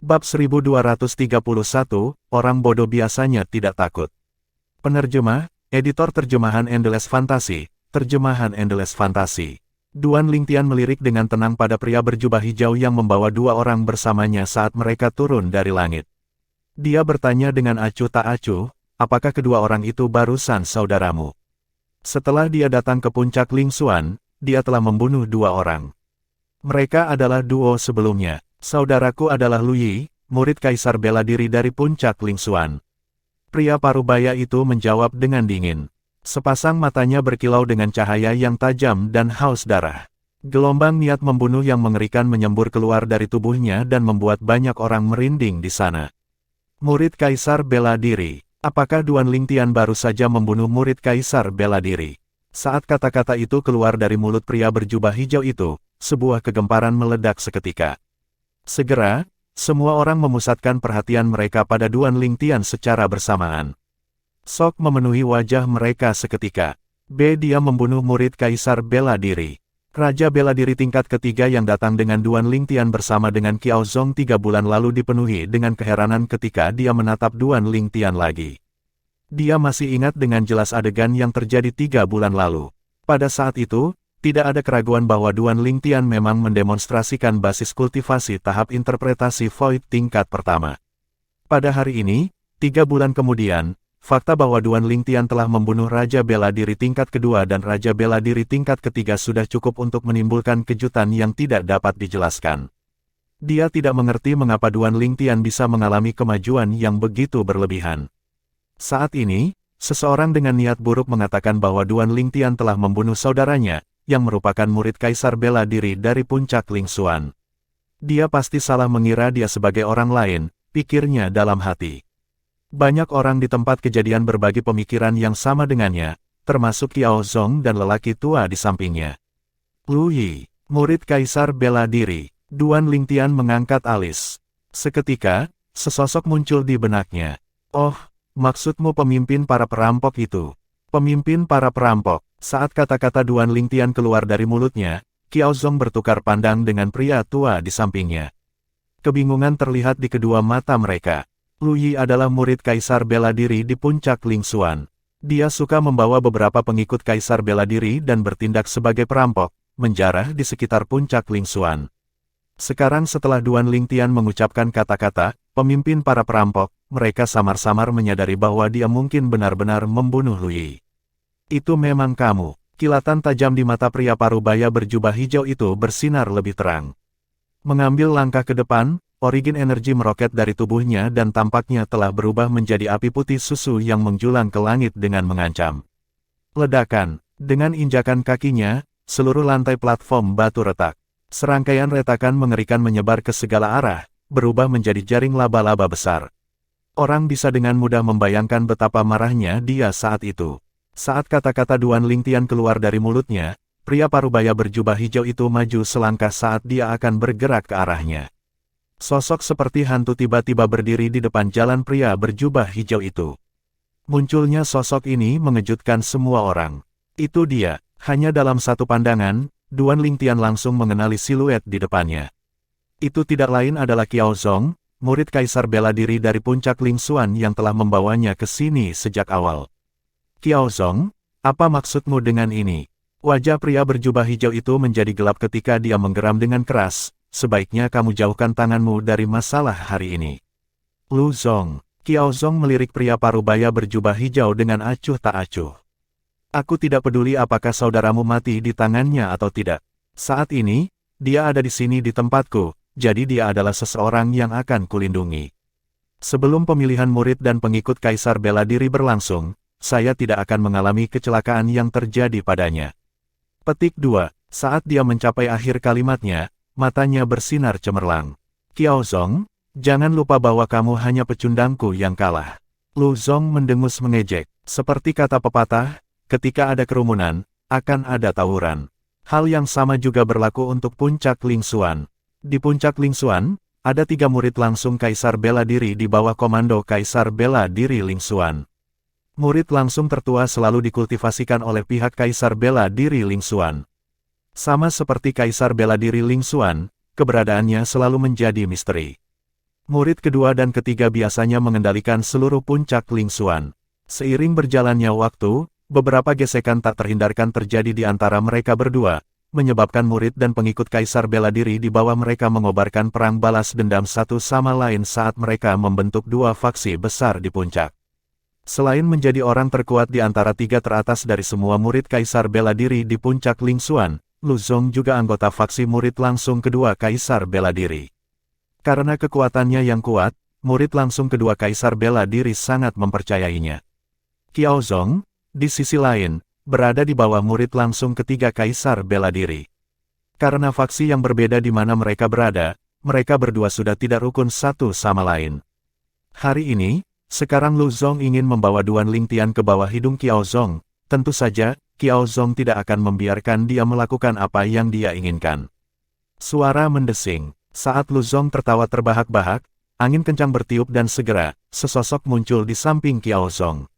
Bab 1231, orang bodoh biasanya tidak takut. Penerjemah, editor terjemahan Endless Fantasy, terjemahan Endless Fantasy. Duan Lingtian melirik dengan tenang pada pria berjubah hijau yang membawa dua orang bersamanya saat mereka turun dari langit. Dia bertanya dengan acuh tak acuh, apakah kedua orang itu barusan saudaramu? Setelah dia datang ke puncak Lingsuan, dia telah membunuh dua orang. Mereka adalah duo sebelumnya. Saudaraku adalah Lu Yi, murid kaisar bela diri dari puncak Lingsuan. Pria parubaya itu menjawab dengan dingin. Sepasang matanya berkilau dengan cahaya yang tajam dan haus darah. Gelombang niat membunuh yang mengerikan menyembur keluar dari tubuhnya dan membuat banyak orang merinding di sana. Murid kaisar bela diri. Apakah Duan Lingtian baru saja membunuh murid kaisar bela diri? Saat kata-kata itu keluar dari mulut pria berjubah hijau itu, sebuah kegemparan meledak seketika. Segera, semua orang memusatkan perhatian mereka pada Duan Lingtian secara bersamaan. Sok memenuhi wajah mereka seketika. Dia membunuh murid kaisar bela diri. Raja bela diri tingkat ketiga yang datang dengan Duan Lingtian bersama dengan Qiao Zong 3 bulan lalu dipenuhi dengan keheranan ketika dia menatap Duan Lingtian lagi. Dia masih ingat dengan jelas adegan yang terjadi 3 bulan lalu. Pada saat itu, tidak ada keraguan bahwa Duan Lingtian memang mendemonstrasikan basis kultivasi tahap interpretasi Void tingkat pertama. Pada hari ini, 3 bulan kemudian, fakta bahwa Duan Lingtian telah membunuh Raja Bela Diri tingkat kedua dan Raja Bela Diri tingkat ketiga sudah cukup untuk menimbulkan kejutan yang tidak dapat dijelaskan. Dia tidak mengerti mengapa Duan Lingtian bisa mengalami kemajuan yang begitu berlebihan. Saat ini, seseorang dengan niat buruk mengatakan bahwa Duan Lingtian telah membunuh saudaranya, yang merupakan murid kaisar bela diri dari puncak Lingsuan. Dia pasti salah mengira dia sebagai orang lain, pikirnya dalam hati. Banyak orang di tempat kejadian berbagi pemikiran yang sama dengannya, termasuk Qiao Zong dan lelaki tua di sampingnya. Lu Yi, murid kaisar bela diri. Duan Lingtian mengangkat alis. Seketika, sesosok muncul di benaknya. Oh, maksudmu pemimpin para perampok itu? Pemimpin para perampok. Saat kata-kata Duan Lingtian keluar dari mulutnya, Qiao Zong bertukar pandang dengan pria tua di sampingnya. Kebingungan terlihat di kedua mata mereka. Lu Yi adalah murid kaisar bela diri di puncak Lingsuan. Dia suka membawa beberapa pengikut kaisar bela diri dan bertindak sebagai perampok, menjarah di sekitar puncak Lingsuan. Sekarang setelah Duan Lingtian mengucapkan kata-kata, pemimpin para perampok, mereka samar-samar menyadari bahwa dia mungkin benar-benar membunuh Lu Yi. Itu memang kamu. Kilatan tajam di mata pria parubaya berjubah hijau itu bersinar lebih terang. Mengambil langkah ke depan, origin energi meroket dari tubuhnya dan tampaknya telah berubah menjadi api putih susu yang menjulang ke langit dengan mengancam. Ledakan. Dengan injakan kakinya, seluruh lantai platform batu retak. Serangkaian retakan mengerikan menyebar ke segala arah, berubah menjadi jaring laba-laba besar. Orang bisa dengan mudah membayangkan betapa marahnya dia saat itu. Saat kata-kata Duan Lingtian keluar dari mulutnya, pria parubaya berjubah hijau itu maju selangkah saat dia akan bergerak ke arahnya. Sosok seperti hantu tiba-tiba berdiri di depan jalan pria berjubah hijau itu. Munculnya sosok ini mengejutkan semua orang. Itu dia. Hanya dalam satu pandangan, Duan Lingtian langsung mengenali siluet di depannya. Itu tidak lain adalah Qiao Zong, murid kaisar bela diri dari puncak Lingsuan yang telah membawanya ke sini sejak awal. Qiao Zong, apa maksudmu dengan ini? Wajah pria berjubah hijau itu menjadi gelap ketika dia menggeram dengan keras. Sebaiknya kamu jauhkan tanganmu dari masalah hari ini. Lu Zong. Qiao Zong melirik pria parubaya berjubah hijau dengan acuh tak acuh. Aku tidak peduli apakah saudaramu mati di tangannya atau tidak. Saat ini, dia ada di sini di tempatku, jadi dia adalah seseorang yang akan kulindungi. Sebelum pemilihan murid dan pengikut kaisar bela diri berlangsung, saya tidak akan mengalami kecelakaan yang terjadi padanya. Petik 2. Saat dia mencapai akhir kalimatnya, matanya bersinar cemerlang. Qiao Zong, jangan lupa bahwa kamu hanya pecundangku yang kalah. Lu Zong mendengus mengejek. Seperti kata pepatah, ketika ada kerumunan, akan ada tawuran. Hal yang sama juga berlaku untuk puncak Lingsuan. Di puncak Lingsuan, ada 3 murid langsung kaisar bela diri di bawah komando kaisar bela diri Lingsuan. Murid langsung tertua selalu dikultivasikan oleh pihak kaisar bela diri Lingsuan. Sama seperti kaisar bela diri Lingsuan, keberadaannya selalu menjadi misteri. Murid kedua dan ketiga biasanya mengendalikan seluruh puncak Lingxuan. Seiring berjalannya waktu, beberapa gesekan tak terhindarkan terjadi di antara mereka berdua, menyebabkan murid dan pengikut Kaisar bela diri di bawah mereka mengobarkan perang balas dendam satu sama lain saat mereka membentuk dua faksi besar di puncak. Selain menjadi orang terkuat di antara tiga teratas dari semua murid Kaisar bela diri di puncak Lingxuan, Lu Zong juga anggota faksi murid langsung kedua Kaisar bela diri. Karena kekuatannya yang kuat, murid langsung kedua Kaisar bela diri sangat mempercayainya. Qiao Zong, di sisi lain, berada di bawah murid langsung ketiga Kaisar bela diri. Karena faksi yang berbeda di mana mereka berada, mereka berdua sudah tidak rukun satu sama lain. Hari ini, sekarang Lu Zong ingin membawa Duan Lingtian ke bawah hidung Qiao Zong. Tentu saja, Qiao Zong tidak akan membiarkan dia melakukan apa yang dia inginkan. Suara mendesing. Saat Lu Zong tertawa terbahak-bahak, angin kencang bertiup dan segera, sesosok muncul di samping Qiao Zong.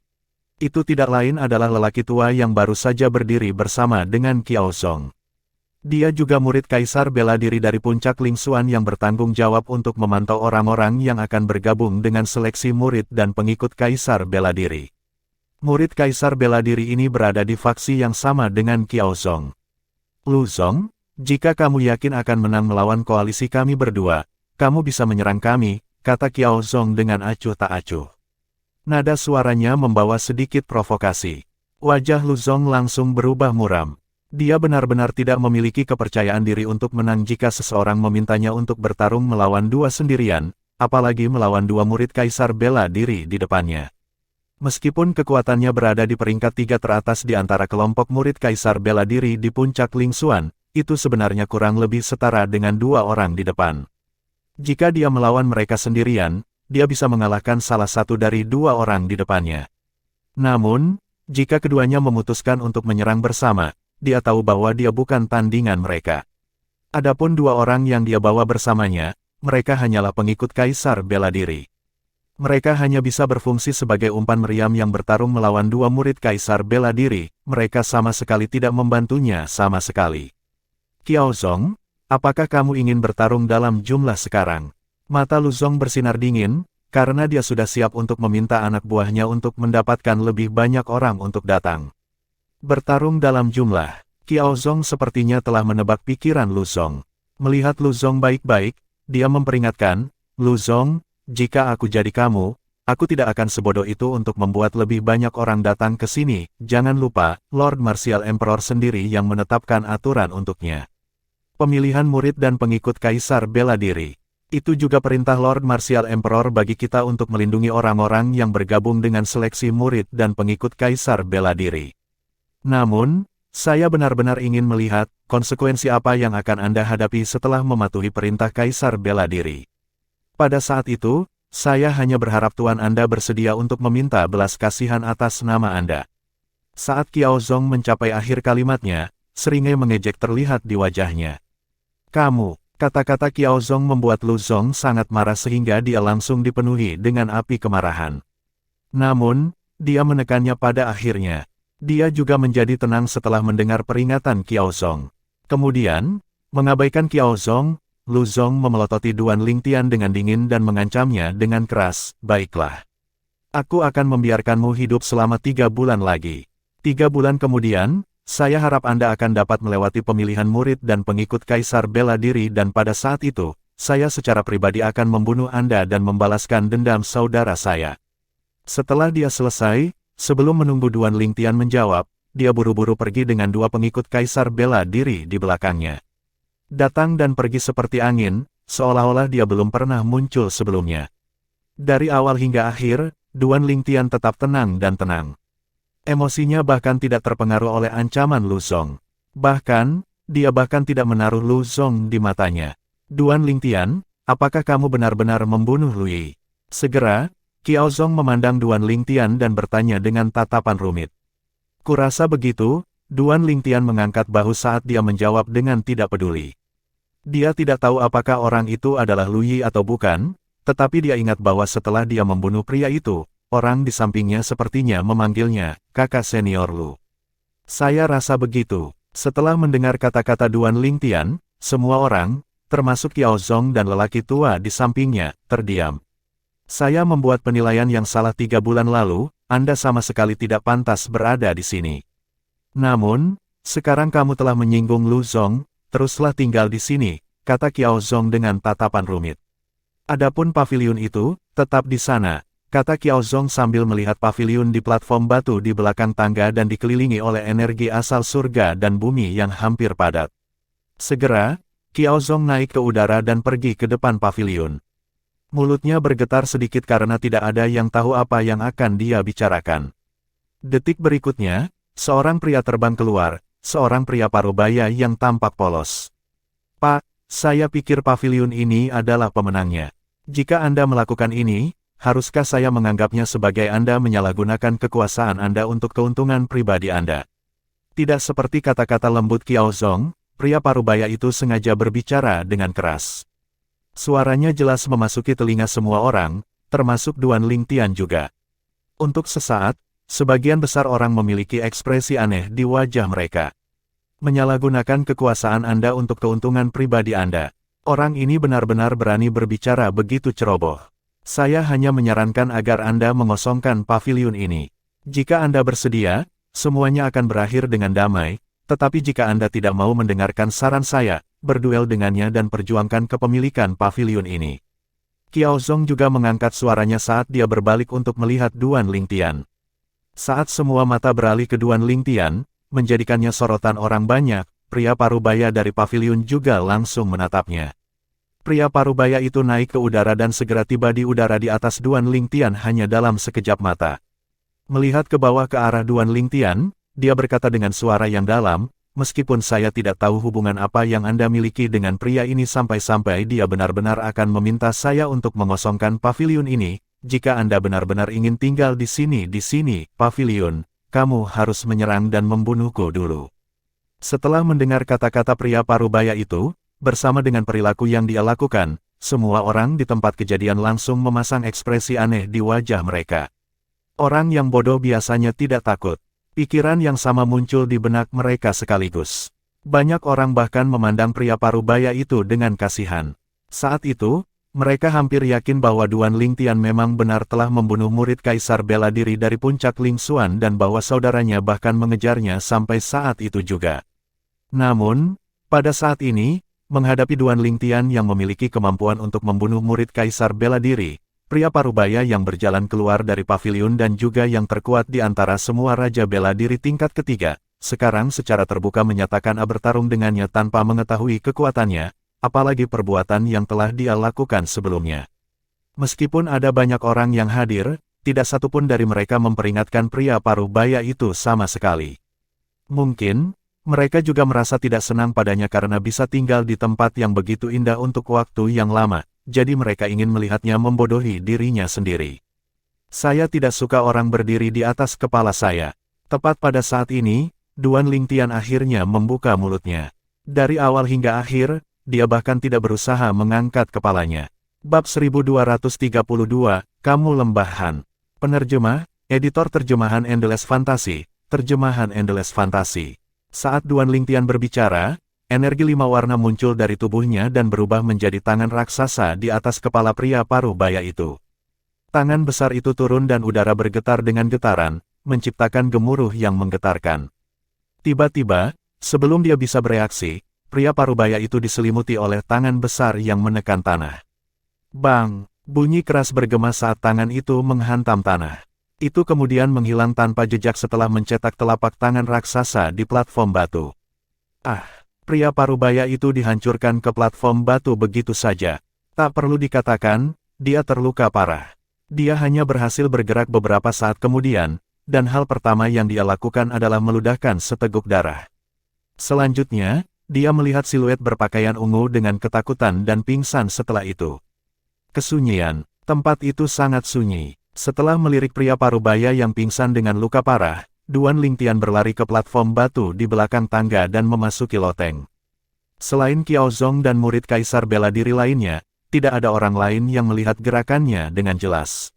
Itu tidak lain adalah lelaki tua yang baru saja berdiri bersama dengan Qiao Zong. Dia juga murid Kaisar bela diri dari puncak Lingxuan yang bertanggung jawab untuk memantau orang-orang yang akan bergabung dengan seleksi murid dan pengikut Kaisar bela diri. Murid Kaisar bela diri ini berada di faksi yang sama dengan Qiao Zong. Lu Zong, jika kamu yakin akan menang melawan koalisi kami berdua, kamu bisa menyerang kami, kata Qiao Zong dengan acuh tak acuh. Nada suaranya membawa sedikit provokasi. Wajah Lu Zong langsung berubah muram. Dia benar-benar tidak memiliki kepercayaan diri untuk menang jika seseorang memintanya untuk bertarung melawan dua sendirian, apalagi melawan dua murid Kaisar bela diri di depannya. Meskipun kekuatannya berada di peringkat tiga teratas di antara kelompok murid Kaisar bela diri di puncak Lingxuan, itu sebenarnya kurang lebih setara dengan dua orang di depan. Jika dia melawan mereka sendirian, dia bisa mengalahkan salah satu dari dua orang di depannya. Namun, jika keduanya memutuskan untuk menyerang bersama, dia tahu bahwa dia bukan tandingan mereka. Adapun dua orang yang dia bawa bersamanya, mereka hanyalah pengikut Kaisar bela diri. Mereka hanya bisa berfungsi sebagai umpan meriam yang bertarung melawan dua murid Kaisar bela diri, mereka sama sekali tidak membantunya sama sekali. Qiao Zong, apakah kamu ingin bertarung dalam jumlah sekarang? Mata Lu Zong bersinar dingin, karena dia sudah siap untuk meminta anak buahnya untuk mendapatkan lebih banyak orang untuk datang. Bertarung dalam jumlah. Qiao Zong sepertinya telah menebak pikiran Lu Zong. Melihat Lu Zong baik-baik, dia memperingatkan, Lu Zong, jika aku jadi kamu, aku tidak akan sebodoh itu untuk membuat lebih banyak orang datang ke sini. Jangan lupa, Lord Martial Emperor sendiri yang menetapkan aturan untuknya. Pemilihan murid dan pengikut Kaisar bela diri. Itu juga perintah Lord Martial Emperor bagi kita untuk melindungi orang-orang yang bergabung dengan seleksi murid dan pengikut Kaisar bela diri. Namun, saya benar-benar ingin melihat konsekuensi apa yang akan Anda hadapi setelah mematuhi perintah Kaisar bela diri. Pada saat itu, saya hanya berharap Tuan Anda bersedia untuk meminta belas kasihan atas nama Anda. Saat Qiao Zong mencapai akhir kalimatnya, seringai mengejek terlihat di wajahnya. Kamu, kata-kata Qiao Zong membuat Lu Zong sangat marah sehingga dia langsung dipenuhi dengan api kemarahan. Namun, dia menekannya pada akhirnya. Dia juga menjadi tenang setelah mendengar peringatan Qiao Zong. Kemudian, mengabaikan Qiao Zong, Lu Zong memelototi Duan Lingtian dengan dingin dan mengancamnya dengan keras, baiklah. Aku akan membiarkanmu hidup selama 3 bulan lagi. 3 bulan kemudian, saya harap Anda akan dapat melewati pemilihan murid dan pengikut Kaisar bela diri dan pada saat itu, saya secara pribadi akan membunuh Anda dan membalaskan dendam saudara saya. Setelah dia selesai, sebelum menunggu Duan Lingtian menjawab, dia buru-buru pergi dengan 2 pengikut Kaisar bela diri di belakangnya. Datang dan pergi seperti angin, seolah-olah dia belum pernah muncul sebelumnya. Dari awal hingga akhir, Duan Lingtian tetap tenang dan tenang. Emosinya bahkan tidak terpengaruh oleh ancaman Lu Zong. Bahkan, dia bahkan tidak menaruh Lu Zong di matanya. Duan Lingtian, apakah kamu benar-benar membunuh Lu Yi? Segera, Qiao Zong memandang Duan Lingtian dan bertanya dengan tatapan rumit. Kurasa begitu, Duan Lingtian mengangkat bahu saat dia menjawab dengan tidak peduli. Dia tidak tahu apakah orang itu adalah Lu Yi atau bukan, tetapi dia ingat bahwa setelah dia membunuh pria itu, orang di sampingnya sepertinya memanggilnya, kakak senior Lu. Saya rasa begitu. Setelah mendengar kata-kata Duan Lingtian, semua orang, termasuk Qiao Zong dan lelaki tua di sampingnya, terdiam. Saya membuat penilaian yang salah 3 bulan lalu, Anda sama sekali tidak pantas berada di sini. Namun, sekarang kamu telah menyinggung Lu Zong, teruslah tinggal di sini, kata Qiao Zong dengan tatapan rumit. Adapun paviliun itu, tetap di sana, kata Qiao Zong sambil melihat paviliun di platform batu di belakang tangga dan dikelilingi oleh energi asal surga dan bumi yang hampir padat. Segera, Qiao Zong naik ke udara dan pergi ke depan paviliun. Mulutnya bergetar sedikit karena tidak ada yang tahu apa yang akan dia bicarakan. Detik berikutnya, seorang pria terbang keluar, seorang pria parubaya yang tampak polos. Pak, saya pikir paviliun ini adalah pemenangnya. Jika Anda melakukan ini, haruskah saya menganggapnya sebagai Anda menyalahgunakan kekuasaan Anda untuk keuntungan pribadi Anda? Tidak seperti kata-kata lembut Qiao Zong, pria parubaya itu sengaja berbicara dengan keras. Suaranya jelas memasuki telinga semua orang, termasuk Duan Lingtian juga. Untuk sesaat, sebagian besar orang memiliki ekspresi aneh di wajah mereka. Menyalahgunakan kekuasaan Anda untuk keuntungan pribadi Anda. Orang ini benar-benar berani berbicara begitu ceroboh. Saya hanya menyarankan agar Anda mengosongkan paviliun ini. Jika Anda bersedia, semuanya akan berakhir dengan damai, tetapi jika Anda tidak mau mendengarkan saran saya, berduel dengannya dan perjuangkan kepemilikan paviliun ini. Qiao Zong juga mengangkat suaranya saat dia berbalik untuk melihat Duan Lingtian. Saat semua mata beralih ke Duan Lingtian, menjadikannya sorotan orang banyak, pria parubaya dari paviliun juga langsung menatapnya. Pria parubaya itu naik ke udara dan segera tiba di udara di atas Duan Lingtian hanya dalam sekejap mata. Melihat ke bawah ke arah Duan Lingtian, dia berkata dengan suara yang dalam, meskipun saya tidak tahu hubungan apa yang Anda miliki dengan pria ini sampai-sampai dia benar-benar akan meminta saya untuk mengosongkan paviliun ini, jika Anda benar-benar ingin tinggal di sini, paviliun, kamu harus menyerang dan membunuhku dulu. Setelah mendengar kata-kata pria parubaya itu, bersama dengan perilaku yang dia lakukan, semua orang di tempat kejadian langsung memasang ekspresi aneh di wajah mereka. Orang yang bodoh biasanya tidak takut. Pikiran yang sama muncul di benak mereka sekaligus. Banyak orang bahkan memandang pria parubaya itu dengan kasihan. Saat itu, mereka hampir yakin bahwa Duan Lingtian memang benar telah membunuh murid Kaisar Bela Diri dari puncak Ling Xuan dan bahwa saudaranya bahkan mengejarnya sampai saat itu juga. Namun, pada saat ini, menghadapi Duan Lingtian yang memiliki kemampuan untuk membunuh murid Kaisar Bela Diri, pria parubaya yang berjalan keluar dari paviliun dan juga yang terkuat di antara semua Raja Bela Diri tingkat ketiga, sekarang secara terbuka menyatakan bertarung dengannya tanpa mengetahui kekuatannya, apalagi perbuatan yang telah dia lakukan sebelumnya. Meskipun ada banyak orang yang hadir, tidak satupun dari mereka memperingatkan pria parubaya itu sama sekali. Mungkin, mereka juga merasa tidak senang padanya karena bisa tinggal di tempat yang begitu indah untuk waktu yang lama. Jadi mereka ingin melihatnya membodohi dirinya sendiri. Saya tidak suka orang berdiri di atas kepala saya. Tepat pada saat ini, Duan Lingtian akhirnya membuka mulutnya. Dari awal hingga akhir, dia bahkan tidak berusaha mengangkat kepalanya. Bab 1232, Kamu Lembahan. Penerjemah, Editor Terjemahan Endless Fantasy, Terjemahan Endless Fantasy. Saat Duan Lingtian berbicara, energi 5 warna muncul dari tubuhnya dan berubah menjadi tangan raksasa di atas kepala pria parubaya itu. Tangan besar itu turun dan udara bergetar dengan getaran, menciptakan gemuruh yang menggetarkan. Tiba-tiba, sebelum dia bisa bereaksi, pria parubaya itu diselimuti oleh tangan besar yang menekan tanah. Bang! Bunyi keras bergema saat tangan itu menghantam tanah. Itu kemudian menghilang tanpa jejak setelah mencetak telapak tangan raksasa di platform batu. Pria parubaya itu dihancurkan ke platform batu begitu saja. Tak perlu dikatakan, dia terluka parah. Dia hanya berhasil bergerak beberapa saat kemudian, dan hal pertama yang dia lakukan adalah meludahkan seteguk darah. Selanjutnya, dia melihat siluet berpakaian ungu dengan ketakutan dan pingsan setelah itu. Kesunyian, tempat itu sangat sunyi. Setelah melirik pria parubaya yang pingsan dengan luka parah, Duan Lingtian berlari ke platform batu di belakang tangga dan memasuki loteng. Selain Qiao Zong dan murid Kaisar Bela Diri lainnya, tidak ada orang lain yang melihat gerakannya dengan jelas.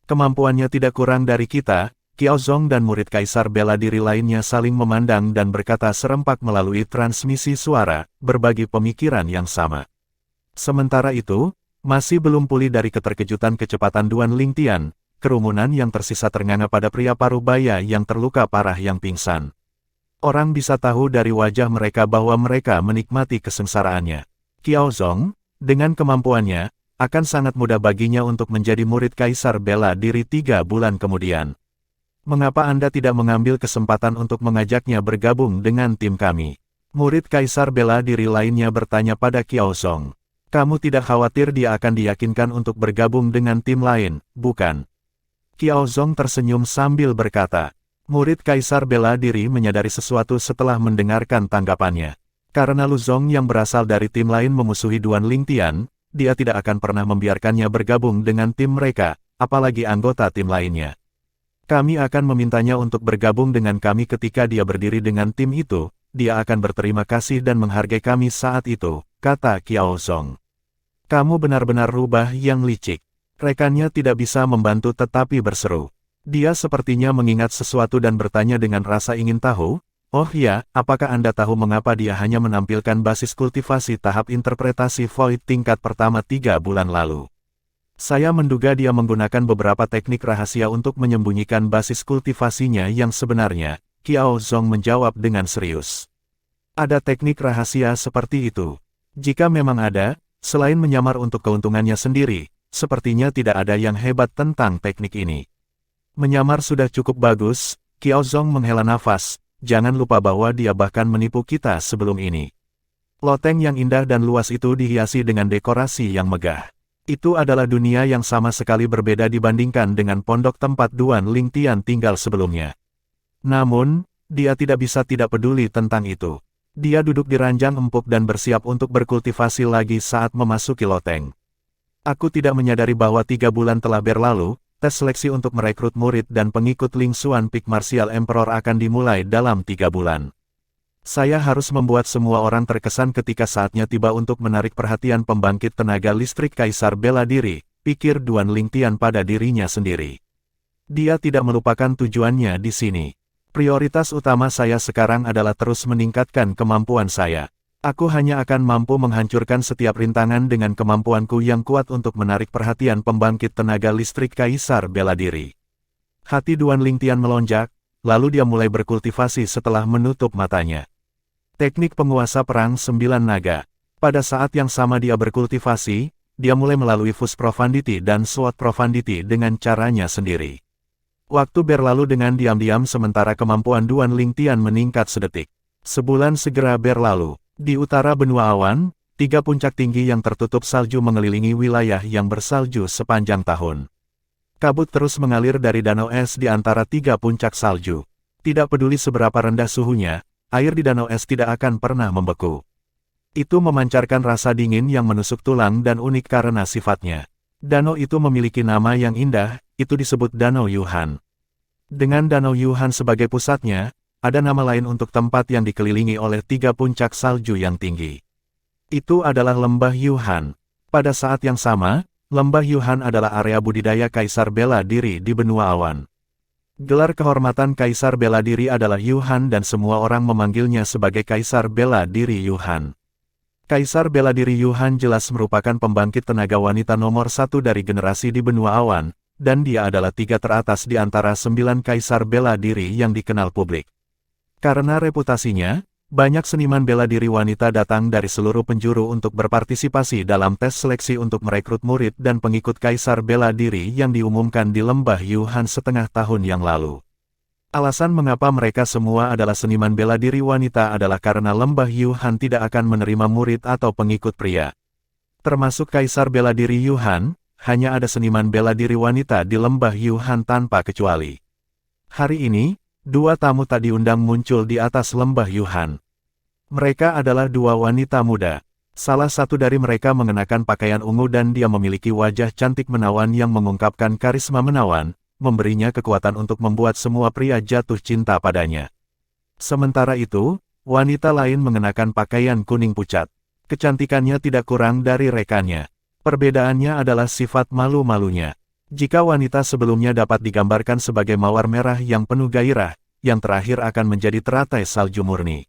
Kemampuannya tidak kurang dari kita, Qiao Zong dan murid Kaisar Bela Diri lainnya saling memandang dan berkata serempak melalui transmisi suara, berbagi pemikiran yang sama. Sementara itu, masih belum pulih dari keterkejutan kecepatan Duan Lingtian, kerumunan yang tersisa ternganga pada pria parubaya yang terluka parah yang pingsan. Orang bisa tahu dari wajah mereka bahwa mereka menikmati kesengsaraannya. Qiao Zong, dengan kemampuannya, akan sangat mudah baginya untuk menjadi murid Kaisar Bela Diri 3 bulan kemudian. Mengapa Anda tidak mengambil kesempatan untuk mengajaknya bergabung dengan tim kami? Murid Kaisar Bela Diri lainnya bertanya pada Qiao Zong. Kamu tidak khawatir dia akan diyakinkan untuk bergabung dengan tim lain, bukan? Qiao Zong tersenyum sambil berkata. Murid Kaisar Bela Diri menyadari sesuatu setelah mendengarkan tanggapannya. Karena Lu Zong yang berasal dari tim lain memusuhi Duan Lingtian, dia tidak akan pernah membiarkannya bergabung dengan tim mereka, apalagi anggota tim lainnya. Kami akan memintanya untuk bergabung dengan kami ketika dia berdiri dengan tim itu, dia akan berterima kasih dan menghargai kami saat itu, kata Qiao Zong. Kamu benar-benar rubah yang licik. Rekannya tidak bisa membantu tetapi berseru. Dia sepertinya mengingat sesuatu dan bertanya dengan rasa ingin tahu, oh ya, apakah Anda tahu mengapa dia hanya menampilkan basis kultivasi tahap interpretasi Void tingkat pertama 3 bulan lalu? Saya menduga dia menggunakan beberapa teknik rahasia untuk menyembunyikan basis kultivasinya yang sebenarnya, Qiao Zong menjawab dengan serius. Ada teknik rahasia seperti itu. Jika memang ada, selain menyamar untuk keuntungannya sendiri, sepertinya tidak ada yang hebat tentang teknik ini. Menyamar sudah cukup bagus, Qiao Zong menghela nafas, jangan lupa bahwa dia bahkan menipu kita sebelum ini. Loteng yang indah dan luas itu dihiasi dengan dekorasi yang megah. Itu adalah dunia yang sama sekali berbeda dibandingkan dengan pondok tempat Duan Lingtian tinggal sebelumnya. Namun, dia tidak bisa tidak peduli tentang itu. Dia duduk di ranjang empuk dan bersiap untuk berkultivasi lagi saat memasuki loteng. Aku tidak menyadari bahwa 3 bulan telah berlalu. Tes seleksi untuk merekrut murid dan pengikut Ling Xuan Peak Martial Emperor akan dimulai dalam 3 bulan. Saya harus membuat semua orang terkesan ketika saatnya tiba untuk menarik perhatian pembangkit tenaga listrik Kaisar Bela Diri, pikir Duan Lingtian pada dirinya sendiri. Dia tidak melupakan tujuannya di sini. Prioritas utama saya sekarang adalah terus meningkatkan kemampuan saya. Aku hanya akan mampu menghancurkan setiap rintangan dengan kemampuanku yang kuat untuk menarik perhatian pembangkit tenaga listrik Kaisar Bela Diri. Hati Duan Lingtian melonjak, lalu dia mulai berkultivasi setelah menutup matanya. Teknik penguasa perang 9 naga. Pada saat yang sama dia berkultivasi, dia mulai melalui Fuse Profundity dan Sword Profundity dengan caranya sendiri. Waktu berlalu dengan diam-diam sementara kemampuan Duan Lingtian meningkat sedetik. Sebulan segera berlalu. Di utara benua awan, 3 puncak tinggi yang tertutup salju mengelilingi wilayah yang bersalju sepanjang tahun. Kabut terus mengalir dari danau es di antara 3 puncak salju. Tidak peduli seberapa rendah suhunya, air di danau es tidak akan pernah membeku. Itu memancarkan rasa dingin yang menusuk tulang dan unik karena sifatnya. Danau itu memiliki nama yang indah, itu disebut Danau Yuhan. Dengan Danau Yuhan sebagai pusatnya, ada nama lain untuk tempat yang dikelilingi oleh 3 puncak salju yang tinggi. Itu adalah Lembah Yuhan. Pada saat yang sama, Lembah Yuhan adalah area budidaya Kaisar Bela Diri di benua awan. Gelar kehormatan Kaisar Bela Diri adalah Yuhan dan semua orang memanggilnya sebagai Kaisar Bela Diri Yuhan. Kaisar Bela Diri Yuhan jelas merupakan pembangkit tenaga wanita nomor 1 dari generasi di benua awan, dan dia adalah 3 teratas di antara 9 Kaisar Bela Diri yang dikenal publik. Karena reputasinya, banyak seniman bela diri wanita datang dari seluruh penjuru untuk berpartisipasi dalam tes seleksi untuk merekrut murid dan pengikut Kaisar Bela Diri yang diumumkan di Lembah Yuhan setengah tahun yang lalu. Alasan mengapa mereka semua adalah seniman bela diri wanita adalah karena Lembah Yuhan tidak akan menerima murid atau pengikut pria. Termasuk Kaisar Bela Diri Yuhan, hanya ada seniman bela diri wanita di Lembah Yuhan tanpa kecuali. Hari ini, 2 tamu tak diundang muncul di atas Lembah Yuhan. Mereka adalah 2 wanita muda. Salah satu dari mereka mengenakan pakaian ungu dan dia memiliki wajah cantik menawan yang mengungkapkan karisma menawan, memberinya kekuatan untuk membuat semua pria jatuh cinta padanya. Sementara itu, wanita lain mengenakan pakaian kuning pucat. Kecantikannya tidak kurang dari rekannya. Perbedaannya adalah sifat malu-malunya. Jika wanita sebelumnya dapat digambarkan sebagai mawar merah yang penuh gairah, yang terakhir akan menjadi teratai salju murni.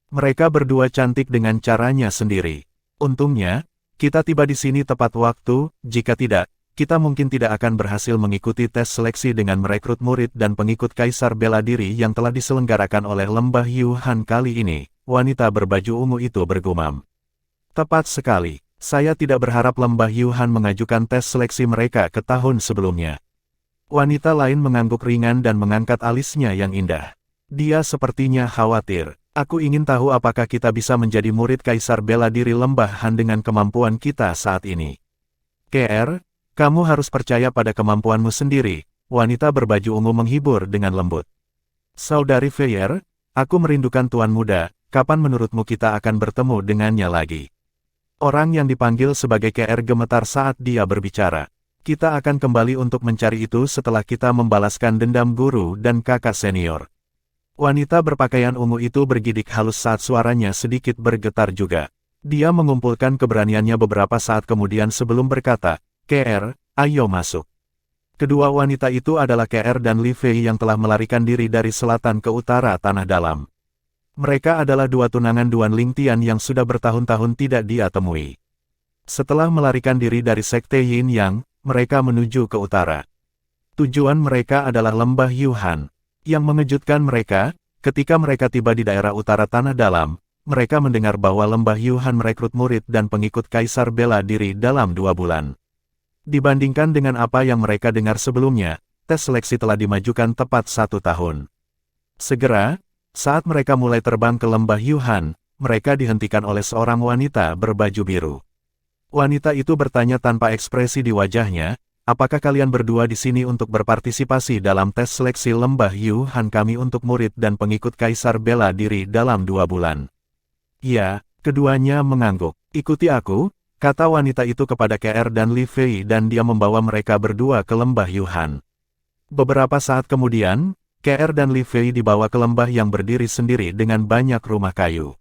Mereka berdua cantik dengan caranya sendiri. Untungnya, kita tiba di sini tepat waktu, jika tidak, kita mungkin tidak akan berhasil mengikuti tes seleksi dengan merekrut murid dan pengikut Kaisar Bela Diri yang telah diselenggarakan oleh Lembah Yuhan kali ini, wanita berbaju ungu itu bergumam. Tepat sekali, saya tidak berharap Lembah Yuhan mengajukan tes seleksi mereka ke tahun sebelumnya. Wanita lain mengangguk ringan dan mengangkat alisnya yang indah. Dia sepertinya khawatir. Aku ingin tahu apakah kita bisa menjadi murid Kaisar Bela Diri Lembah Han dengan kemampuan kita saat ini. KR, kamu harus percaya pada kemampuanmu sendiri, wanita berbaju ungu menghibur dengan lembut. Saudari Feyer, aku merindukan Tuan Muda, kapan menurutmu kita akan bertemu dengannya lagi? Orang yang dipanggil sebagai KR gemetar saat dia berbicara. Kita akan kembali untuk mencari itu setelah kita membalaskan dendam guru dan kakak senior. Wanita berpakaian ungu itu bergidik halus saat suaranya sedikit bergetar juga. Dia mengumpulkan keberaniannya beberapa saat kemudian sebelum berkata, KR, ayo masuk. Kedua wanita itu adalah KR dan Li Fei yang telah melarikan diri dari selatan ke utara tanah dalam. Mereka adalah dua tunangan Duan Lingtian yang sudah bertahun-tahun tidak dia temui. Setelah melarikan diri dari Sekte Yin Yang, mereka menuju ke utara. Tujuan mereka adalah Lembah Yuhan. Yang mengejutkan mereka, ketika mereka tiba di daerah utara tanah dalam, mereka mendengar bahwa Lembah Yuhan merekrut murid dan pengikut Kaisar Bela Diri dalam 2 bulan. Dibandingkan dengan apa yang mereka dengar sebelumnya, tes seleksi telah dimajukan tepat 1 tahun. Segera, saat mereka mulai terbang ke Lembah Yuhan, mereka dihentikan oleh seorang wanita berbaju biru. Wanita itu bertanya tanpa ekspresi di wajahnya, apakah kalian berdua di sini untuk berpartisipasi dalam tes seleksi Lembah Yuhan kami untuk murid dan pengikut Kaisar Bela Diri dalam 2 bulan? Ya, keduanya mengangguk. Ikuti aku, kata wanita itu kepada KR dan Li Fei dan dia membawa mereka berdua ke Lembah Yuhan. Beberapa saat kemudian, KR dan Li Fei dibawa ke lembah yang berdiri sendiri dengan banyak rumah kayu.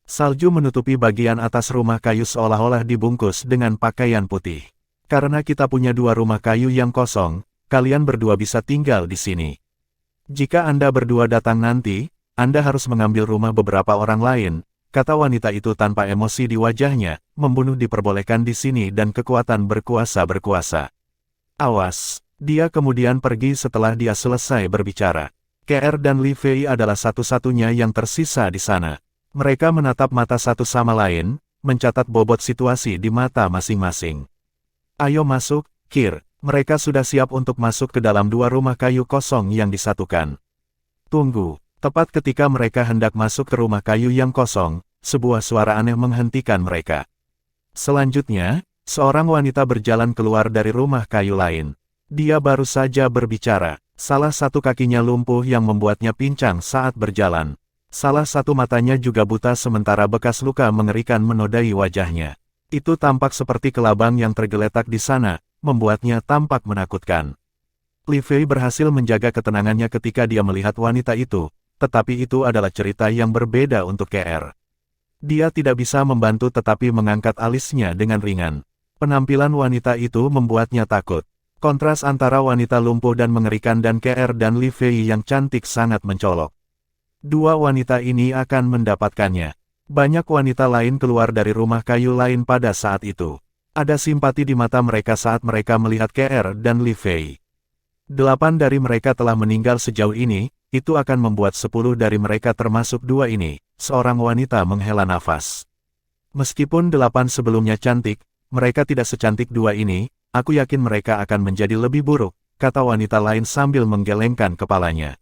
Salju menutupi bagian atas rumah kayu seolah-olah dibungkus dengan pakaian putih. Karena kita punya 2 rumah kayu yang kosong, kalian berdua bisa tinggal di sini. Jika Anda berdua datang nanti, Anda harus mengambil rumah beberapa orang lain, kata wanita itu tanpa emosi di wajahnya, membunuh diperbolehkan di sini dan kekuatan berkuasa. Awas, dia kemudian pergi setelah dia selesai berbicara. KR dan Li Fei adalah satu-satunya yang tersisa di sana. Mereka menatap mata satu sama lain, mencatat bobot situasi di mata masing-masing. Ayo masuk, Kir. Mereka sudah siap untuk masuk ke dalam 2 rumah kayu kosong yang disatukan. Tunggu, tepat ketika mereka hendak masuk ke rumah kayu yang kosong, sebuah suara aneh menghentikan mereka. Selanjutnya, seorang wanita berjalan keluar dari rumah kayu lain. Dia baru saja berbicara, salah satu kakinya lumpuh yang membuatnya pincang saat berjalan. Salah satu matanya juga buta sementara bekas luka mengerikan menodai wajahnya. Itu tampak seperti kelabang yang tergeletak di sana, membuatnya tampak menakutkan. Li Fei berhasil menjaga ketenangannya ketika dia melihat wanita itu, tetapi itu adalah cerita yang berbeda untuk KR. Dia tidak bisa membantu tetapi mengangkat alisnya dengan ringan. Penampilan wanita itu membuatnya takut. Kontras antara wanita lumpuh dan mengerikan dan KR dan Li Fei yang cantik sangat mencolok. 2 wanita ini akan mendapatkannya. Banyak wanita lain keluar dari rumah kayu lain pada saat itu. Ada simpati di mata mereka saat mereka melihat KR dan Li Fei. 8 dari mereka telah meninggal sejauh ini, itu akan membuat 10 dari mereka termasuk 2 ini. Seorang wanita menghela nafas. Meskipun 8 sebelumnya cantik, mereka tidak secantik 2 ini, aku yakin mereka akan menjadi lebih buruk, kata wanita lain sambil menggelengkan kepalanya.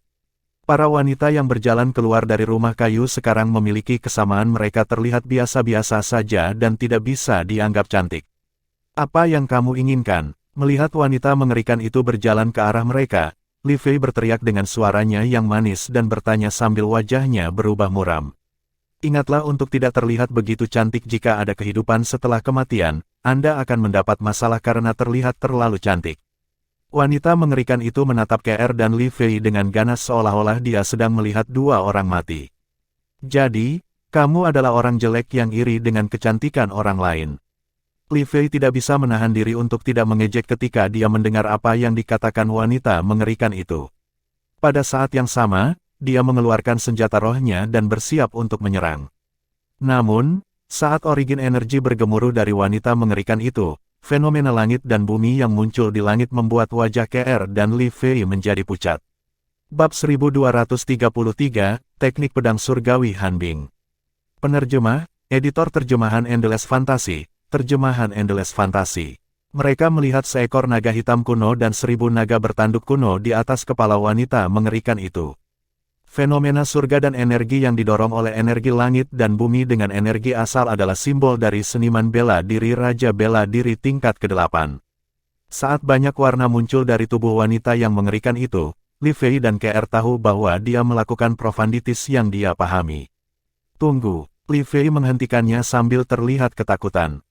Para wanita yang berjalan keluar dari rumah kayu sekarang memiliki kesamaan mereka terlihat biasa-biasa saja dan tidak bisa dianggap cantik. Apa yang kamu inginkan? Melihat wanita mengerikan itu berjalan ke arah mereka, Li Fei berteriak dengan suaranya yang manis dan bertanya sambil wajahnya berubah muram. Ingatlah untuk tidak terlihat begitu cantik jika ada kehidupan setelah kematian, Anda akan mendapat masalah karena terlihat terlalu cantik. Wanita mengerikan itu menatap KR dan Li Fei dengan ganas seolah-olah dia sedang melihat 2 orang mati. Jadi, kamu adalah orang jelek yang iri dengan kecantikan orang lain. Li Fei tidak bisa menahan diri untuk tidak mengejek ketika dia mendengar apa yang dikatakan wanita mengerikan itu. Pada saat yang sama, dia mengeluarkan senjata rohnya dan bersiap untuk menyerang. Namun, Saat origin energi bergemuruh dari wanita mengerikan itu, fenomena langit dan bumi yang muncul di langit membuat wajah KR dan Li Fei menjadi pucat. Bab 1233, Teknik Pedang Surgawi Hanbing. Penerjemah, Editor Terjemahan Endless Fantasy, Terjemahan Endless Fantasy. Mereka melihat seekor naga hitam kuno dan 1000 naga bertanduk kuno di atas kepala wanita mengerikan itu. Fenomena surga dan energi yang didorong oleh energi langit dan bumi dengan energi asal adalah simbol dari seniman bela diri Raja Bela Diri tingkat ke-8. Saat banyak warna muncul dari tubuh wanita yang mengerikan itu, Li Fei dan KR tahu bahwa dia melakukan profanditis yang dia pahami. Tunggu, Li Fei menghentikannya sambil terlihat ketakutan.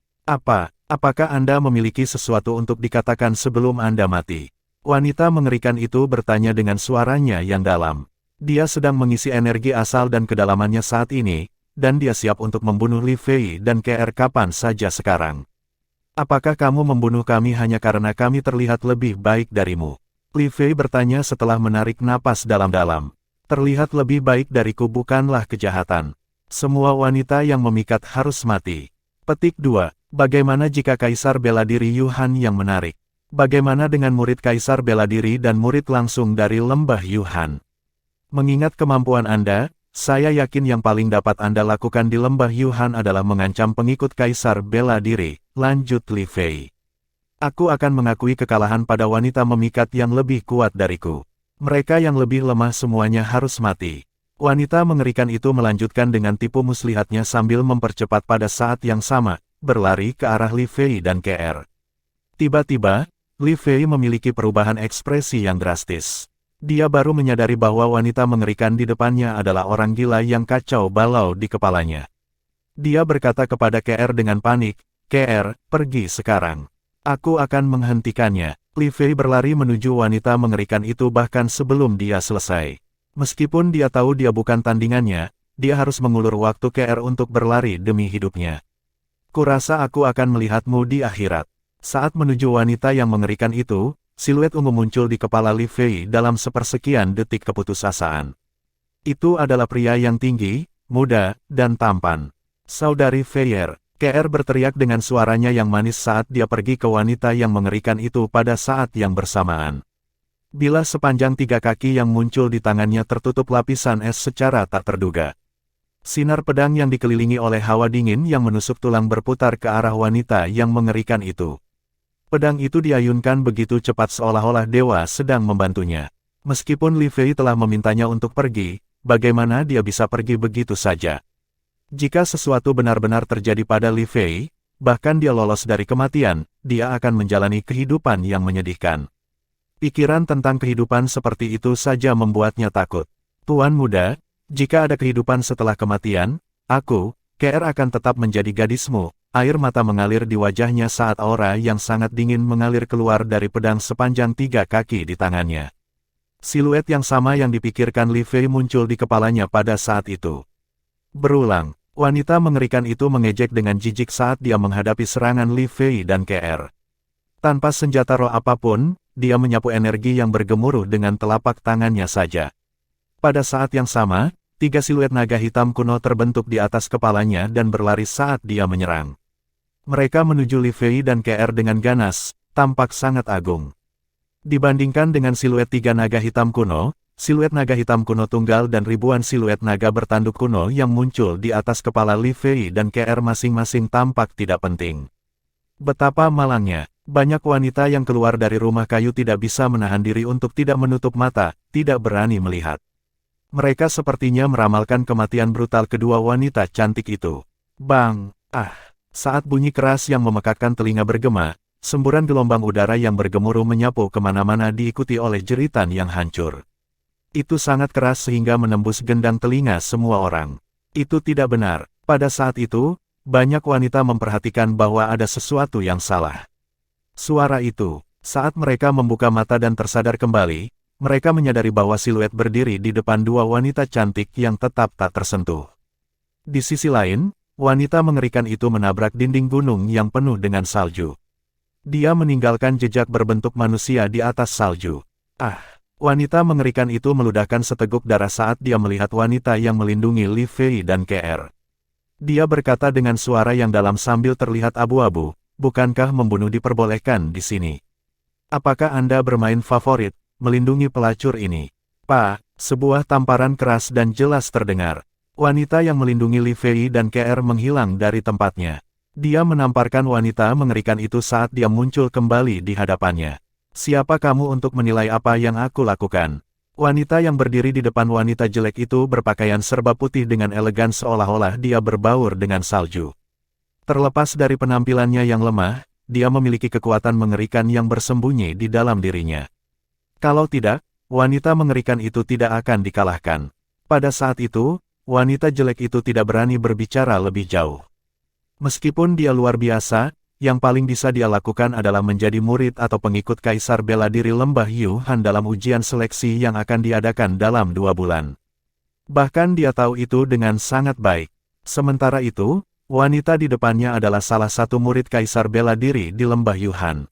Apakah Anda memiliki sesuatu untuk dikatakan sebelum Anda mati? Wanita mengerikan itu bertanya dengan suaranya yang dalam. Dia sedang mengisi energi asal dan kedalamannya saat ini, dan dia siap untuk membunuh Li Fei dan KR kapan saja sekarang. Apakah kamu membunuh kami hanya karena kami terlihat lebih baik darimu? Li Fei bertanya setelah menarik napas dalam-dalam. Terlihat lebih baik dariku bukanlah kejahatan. Semua wanita yang memikat harus mati. Petik 2. Bagaimana jika Kaisar Bela Diri Yuhan yang menarik? Bagaimana dengan murid Kaisar Bela Diri dan murid langsung dari Lembah Yuhan? Mengingat kemampuan Anda, saya yakin yang paling dapat Anda lakukan di Lembah Yuhan adalah mengancam pengikut Kaisar Bela Diri, lanjut Li Fei. Aku akan mengakui kekalahan pada wanita memikat yang lebih kuat dariku. Mereka yang lebih lemah semuanya harus mati. Wanita mengerikan itu melanjutkan dengan tipu muslihatnya sambil mempercepat pada saat yang sama, berlari ke arah Li Fei dan KR. Tiba-tiba, Li Fei memiliki perubahan ekspresi yang drastis. Dia baru menyadari bahwa wanita mengerikan di depannya adalah orang gila yang kacau balau di kepalanya. Dia berkata kepada KR dengan panik, "KR, pergi sekarang. Aku akan menghentikannya." Li Fei berlari menuju wanita mengerikan itu bahkan sebelum dia selesai. Meskipun dia tahu dia bukan tandingannya, dia harus mengulur waktu KR untuk berlari demi hidupnya. "Kurasa aku akan melihatmu di akhirat." Saat menuju wanita yang mengerikan itu, siluet ungu muncul di kepala Li Fei dalam sepersekian detik keputusasaan. Itu adalah pria yang tinggi, muda, dan tampan. "Saudari Feier," KR berteriak dengan suaranya yang manis saat dia pergi ke wanita yang mengerikan itu pada saat yang bersamaan. Bilah sepanjang 3 kaki yang muncul di tangannya tertutup lapisan es secara tak terduga. Sinar pedang yang dikelilingi oleh hawa dingin yang menusuk tulang berputar ke arah wanita yang mengerikan itu. Pedang itu diayunkan begitu cepat seolah-olah dewa sedang membantunya. Meskipun Li Fei telah memintanya untuk pergi, bagaimana dia bisa pergi begitu saja? Jika sesuatu benar-benar terjadi pada Li Fei, bahkan dia lolos dari kematian, dia akan menjalani kehidupan yang menyedihkan. Pikiran tentang kehidupan seperti itu saja membuatnya takut. "Tuan muda, jika ada kehidupan setelah kematian, aku, KR akan tetap menjadi gadismu." Air mata mengalir di wajahnya saat aura yang sangat dingin mengalir keluar dari pedang sepanjang 3 kaki di tangannya. Siluet yang sama yang dipikirkan Li Fei muncul di kepalanya pada saat itu. Berulang, wanita mengerikan itu mengejek dengan jijik saat dia menghadapi serangan Li Fei dan KR. Tanpa senjata roh apapun, dia menyapu energi yang bergemuruh dengan telapak tangannya saja. Pada saat yang sama, 3 siluet naga hitam kuno terbentuk di atas kepalanya dan berlari saat dia menyerang. Mereka menuju Li Fei dan KR dengan ganas, tampak sangat agung. Dibandingkan dengan siluet 3 naga hitam kuno, siluet naga hitam kuno tunggal dan ribuan siluet naga bertanduk kuno yang muncul di atas kepala Li Fei dan KR masing-masing tampak tidak penting. Betapa malangnya, banyak wanita yang keluar dari rumah kayu tidak bisa menahan diri untuk tidak menutup mata, tidak berani melihat. Mereka sepertinya meramalkan kematian brutal kedua wanita cantik itu. Bang! Saat bunyi keras yang memekakkan telinga bergema, semburan gelombang udara yang bergemuruh menyapu kemana-mana diikuti oleh jeritan yang hancur. Itu sangat keras sehingga menembus gendang telinga semua orang. Itu tidak benar. Pada saat itu, banyak wanita memperhatikan bahwa ada sesuatu yang salah. Suara itu, saat mereka membuka mata dan tersadar kembali, mereka menyadari bahwa siluet berdiri di depan 2 wanita cantik yang tetap tak tersentuh. Di sisi lain, wanita mengerikan itu menabrak dinding gunung yang penuh dengan salju. Dia meninggalkan jejak berbentuk manusia di atas salju. Wanita mengerikan itu meludahkan seteguk darah saat dia melihat wanita yang melindungi Li Fei dan KR. Dia berkata dengan suara yang dalam sambil terlihat abu-abu, bukankah membunuh diperbolehkan di sini? Apakah Anda bermain favorit, melindungi pelacur ini? Pak, sebuah tamparan keras dan jelas terdengar. Wanita yang melindungi Li Fei dan KR menghilang dari tempatnya. Dia menamparkan wanita mengerikan itu saat dia muncul kembali di hadapannya. Siapa kamu untuk menilai apa yang aku lakukan? Wanita yang berdiri di depan wanita jelek itu berpakaian serba putih dengan elegan seolah-olah dia berbaur dengan salju. Terlepas dari penampilannya yang lemah, dia memiliki kekuatan mengerikan yang bersembunyi di dalam dirinya. Kalau tidak, wanita mengerikan itu tidak akan dikalahkan. Pada saat itu, wanita jelek itu tidak berani berbicara lebih jauh. Meskipun dia luar biasa, yang paling bisa dia lakukan adalah menjadi murid atau pengikut Kaisar Bela Diri Lembah Yuhan dalam ujian seleksi yang akan diadakan dalam 2 bulan. Bahkan dia tahu itu dengan sangat baik. Sementara itu, wanita di depannya adalah salah satu murid Kaisar Bela Diri di Lembah Yuhan.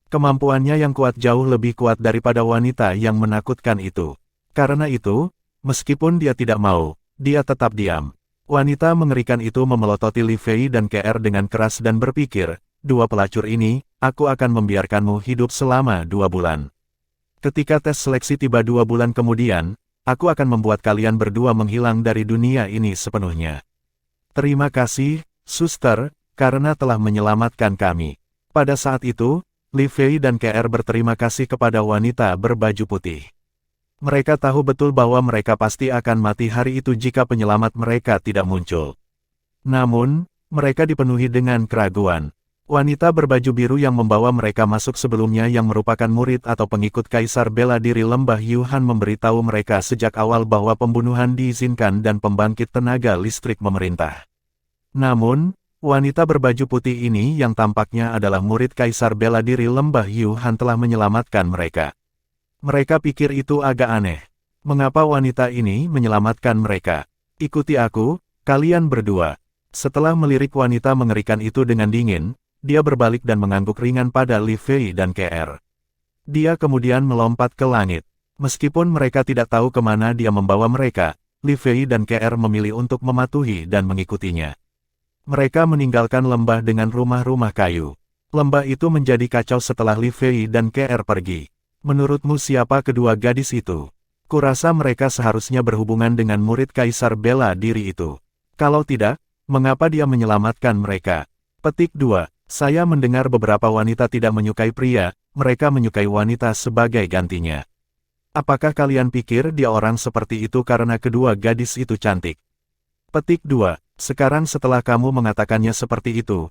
Kemampuannya yang kuat jauh lebih kuat daripada wanita yang menakutkan itu. Karena itu, meskipun dia tidak mau, dia tetap diam. Wanita mengerikan itu memelototi Li Fei dan KR dengan keras dan berpikir, 2 pelacur ini, aku akan membiarkanmu hidup selama 2 bulan. Ketika tes seleksi tiba 2 bulan kemudian, aku akan membuat kalian berdua menghilang dari dunia ini sepenuhnya. Terima kasih, suster, karena telah menyelamatkan kami. Pada saat itu, Li Fei dan KR berterima kasih kepada wanita berbaju putih. Mereka tahu betul bahwa mereka pasti akan mati hari itu jika penyelamat mereka tidak muncul. Namun, mereka dipenuhi dengan keraguan. Wanita berbaju biru yang membawa mereka masuk sebelumnya yang merupakan murid atau pengikut Kaisar Bela Diri Lembah Yuhan memberitahu mereka sejak awal bahwa pembunuhan diizinkan dan pembangkit tenaga listrik memerintah. Namun, wanita berbaju putih ini yang tampaknya adalah murid Kaisar Bela Diri Lembah Yuhan telah menyelamatkan mereka. Mereka pikir itu agak aneh. Mengapa wanita ini menyelamatkan mereka? Ikuti aku, kalian berdua. Setelah melirik wanita mengerikan itu dengan dingin, dia berbalik dan mengangguk ringan pada Li Fei dan KR. Dia kemudian melompat ke langit. Meskipun mereka tidak tahu kemana dia membawa mereka, Li Fei dan KR memilih untuk mematuhi dan mengikutinya. Mereka meninggalkan lembah dengan rumah-rumah kayu. Lembah itu menjadi kacau setelah Li Fei dan KR pergi. Menurutmu siapa kedua gadis itu? Kurasa mereka seharusnya berhubungan dengan murid Kaisar Bela Diri itu. Kalau tidak, mengapa dia menyelamatkan mereka? Petik 2. Saya mendengar beberapa wanita tidak menyukai pria, mereka menyukai wanita sebagai gantinya. Apakah kalian pikir dia orang seperti itu karena kedua gadis itu cantik? Petik 2. Sekarang setelah kamu mengatakannya seperti itu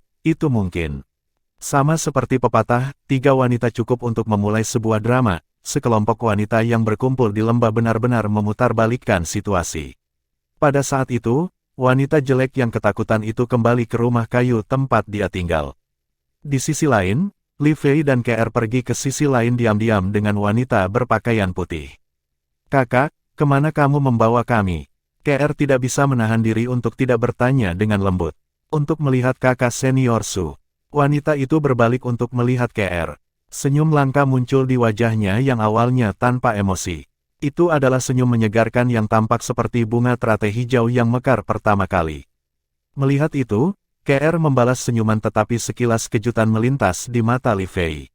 mungkin. Sama seperti pepatah, 3 wanita cukup untuk memulai sebuah drama, sekelompok wanita yang berkumpul di lembah benar-benar memutarbalikkan situasi. Pada saat itu, wanita jelek yang ketakutan itu kembali ke rumah kayu tempat dia tinggal. Di sisi lain, Li Fei dan KR pergi ke sisi lain diam-diam dengan wanita berpakaian putih. Kakak, kemana kamu membawa kami? KR tidak bisa menahan diri untuk tidak bertanya dengan lembut. Untuk melihat kakak senior Su. Wanita itu berbalik untuk melihat KR. Senyum langka muncul di wajahnya yang awalnya tanpa emosi. Itu adalah senyum menyegarkan yang tampak seperti bunga teratai hijau yang mekar pertama kali. Melihat itu, KR membalas senyuman tetapi sekilas kejutan melintas di mata Li Fei.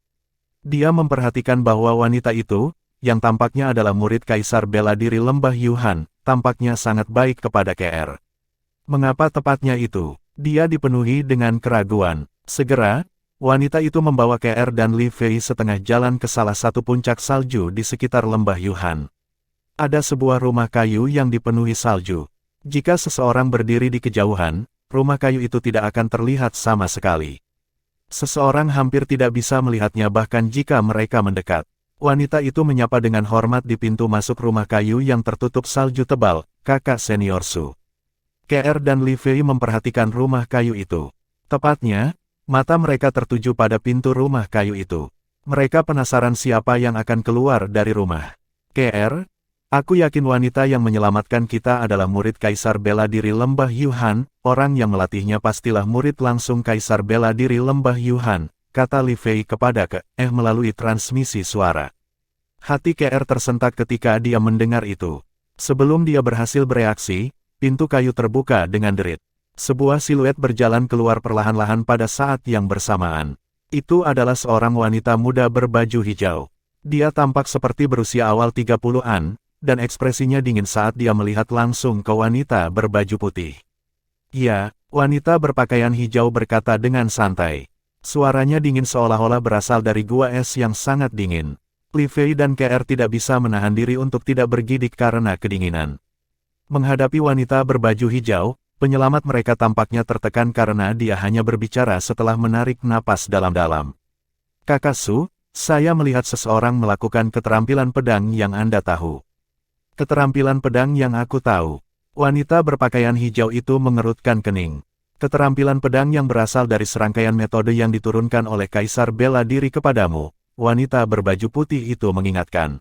Dia memperhatikan bahwa wanita itu, yang tampaknya adalah murid Kaisar Bela Diri Lembah Yuhan, tampaknya sangat baik kepada KR. Mengapa tepatnya itu? Dia dipenuhi dengan keraguan. Segera, wanita itu membawa KR dan Li Fei setengah jalan ke salah satu puncak salju di sekitar Lembah Yuhan. Ada sebuah rumah kayu yang dipenuhi salju. Jika seseorang berdiri di kejauhan, rumah kayu itu tidak akan terlihat sama sekali. Seseorang hampir tidak bisa melihatnya bahkan jika mereka mendekat. Wanita itu menyapa dengan hormat di pintu masuk rumah kayu yang tertutup salju tebal, kakak senior Su. KR dan Li Fei memperhatikan rumah kayu itu. Tepatnya, mata mereka tertuju pada pintu rumah kayu itu. Mereka penasaran siapa yang akan keluar dari rumah. KR, aku yakin wanita yang menyelamatkan kita adalah murid Kaisar Bela Diri Lembah Yuhan, orang yang melatihnya pastilah murid langsung Kaisar Bela Diri Lembah Yuhan, kata Li Fei kepada KR melalui transmisi suara. Hati KR tersentak ketika dia mendengar itu. Sebelum dia berhasil bereaksi, pintu kayu terbuka dengan derit. Sebuah siluet berjalan keluar perlahan-lahan pada saat yang bersamaan. Itu adalah seorang wanita muda berbaju hijau. Dia tampak seperti berusia awal 30-an, dan ekspresinya dingin saat dia melihat langsung ke wanita berbaju putih. Ya, wanita berpakaian hijau berkata dengan santai. Suaranya dingin seolah-olah berasal dari gua es yang sangat dingin. Li Fei dan KR tidak bisa menahan diri untuk tidak bergidik karena kedinginan. Menghadapi wanita berbaju hijau, penyelamat mereka tampaknya tertekan karena dia hanya berbicara setelah menarik napas dalam-dalam. Kakak Su, saya melihat seseorang melakukan keterampilan pedang yang Anda tahu. Keterampilan pedang yang aku tahu. Wanita berpakaian hijau itu mengerutkan kening. Keterampilan pedang yang berasal dari serangkaian metode yang diturunkan oleh Kaisar Bela Diri kepadamu, wanita berbaju putih itu mengingatkan.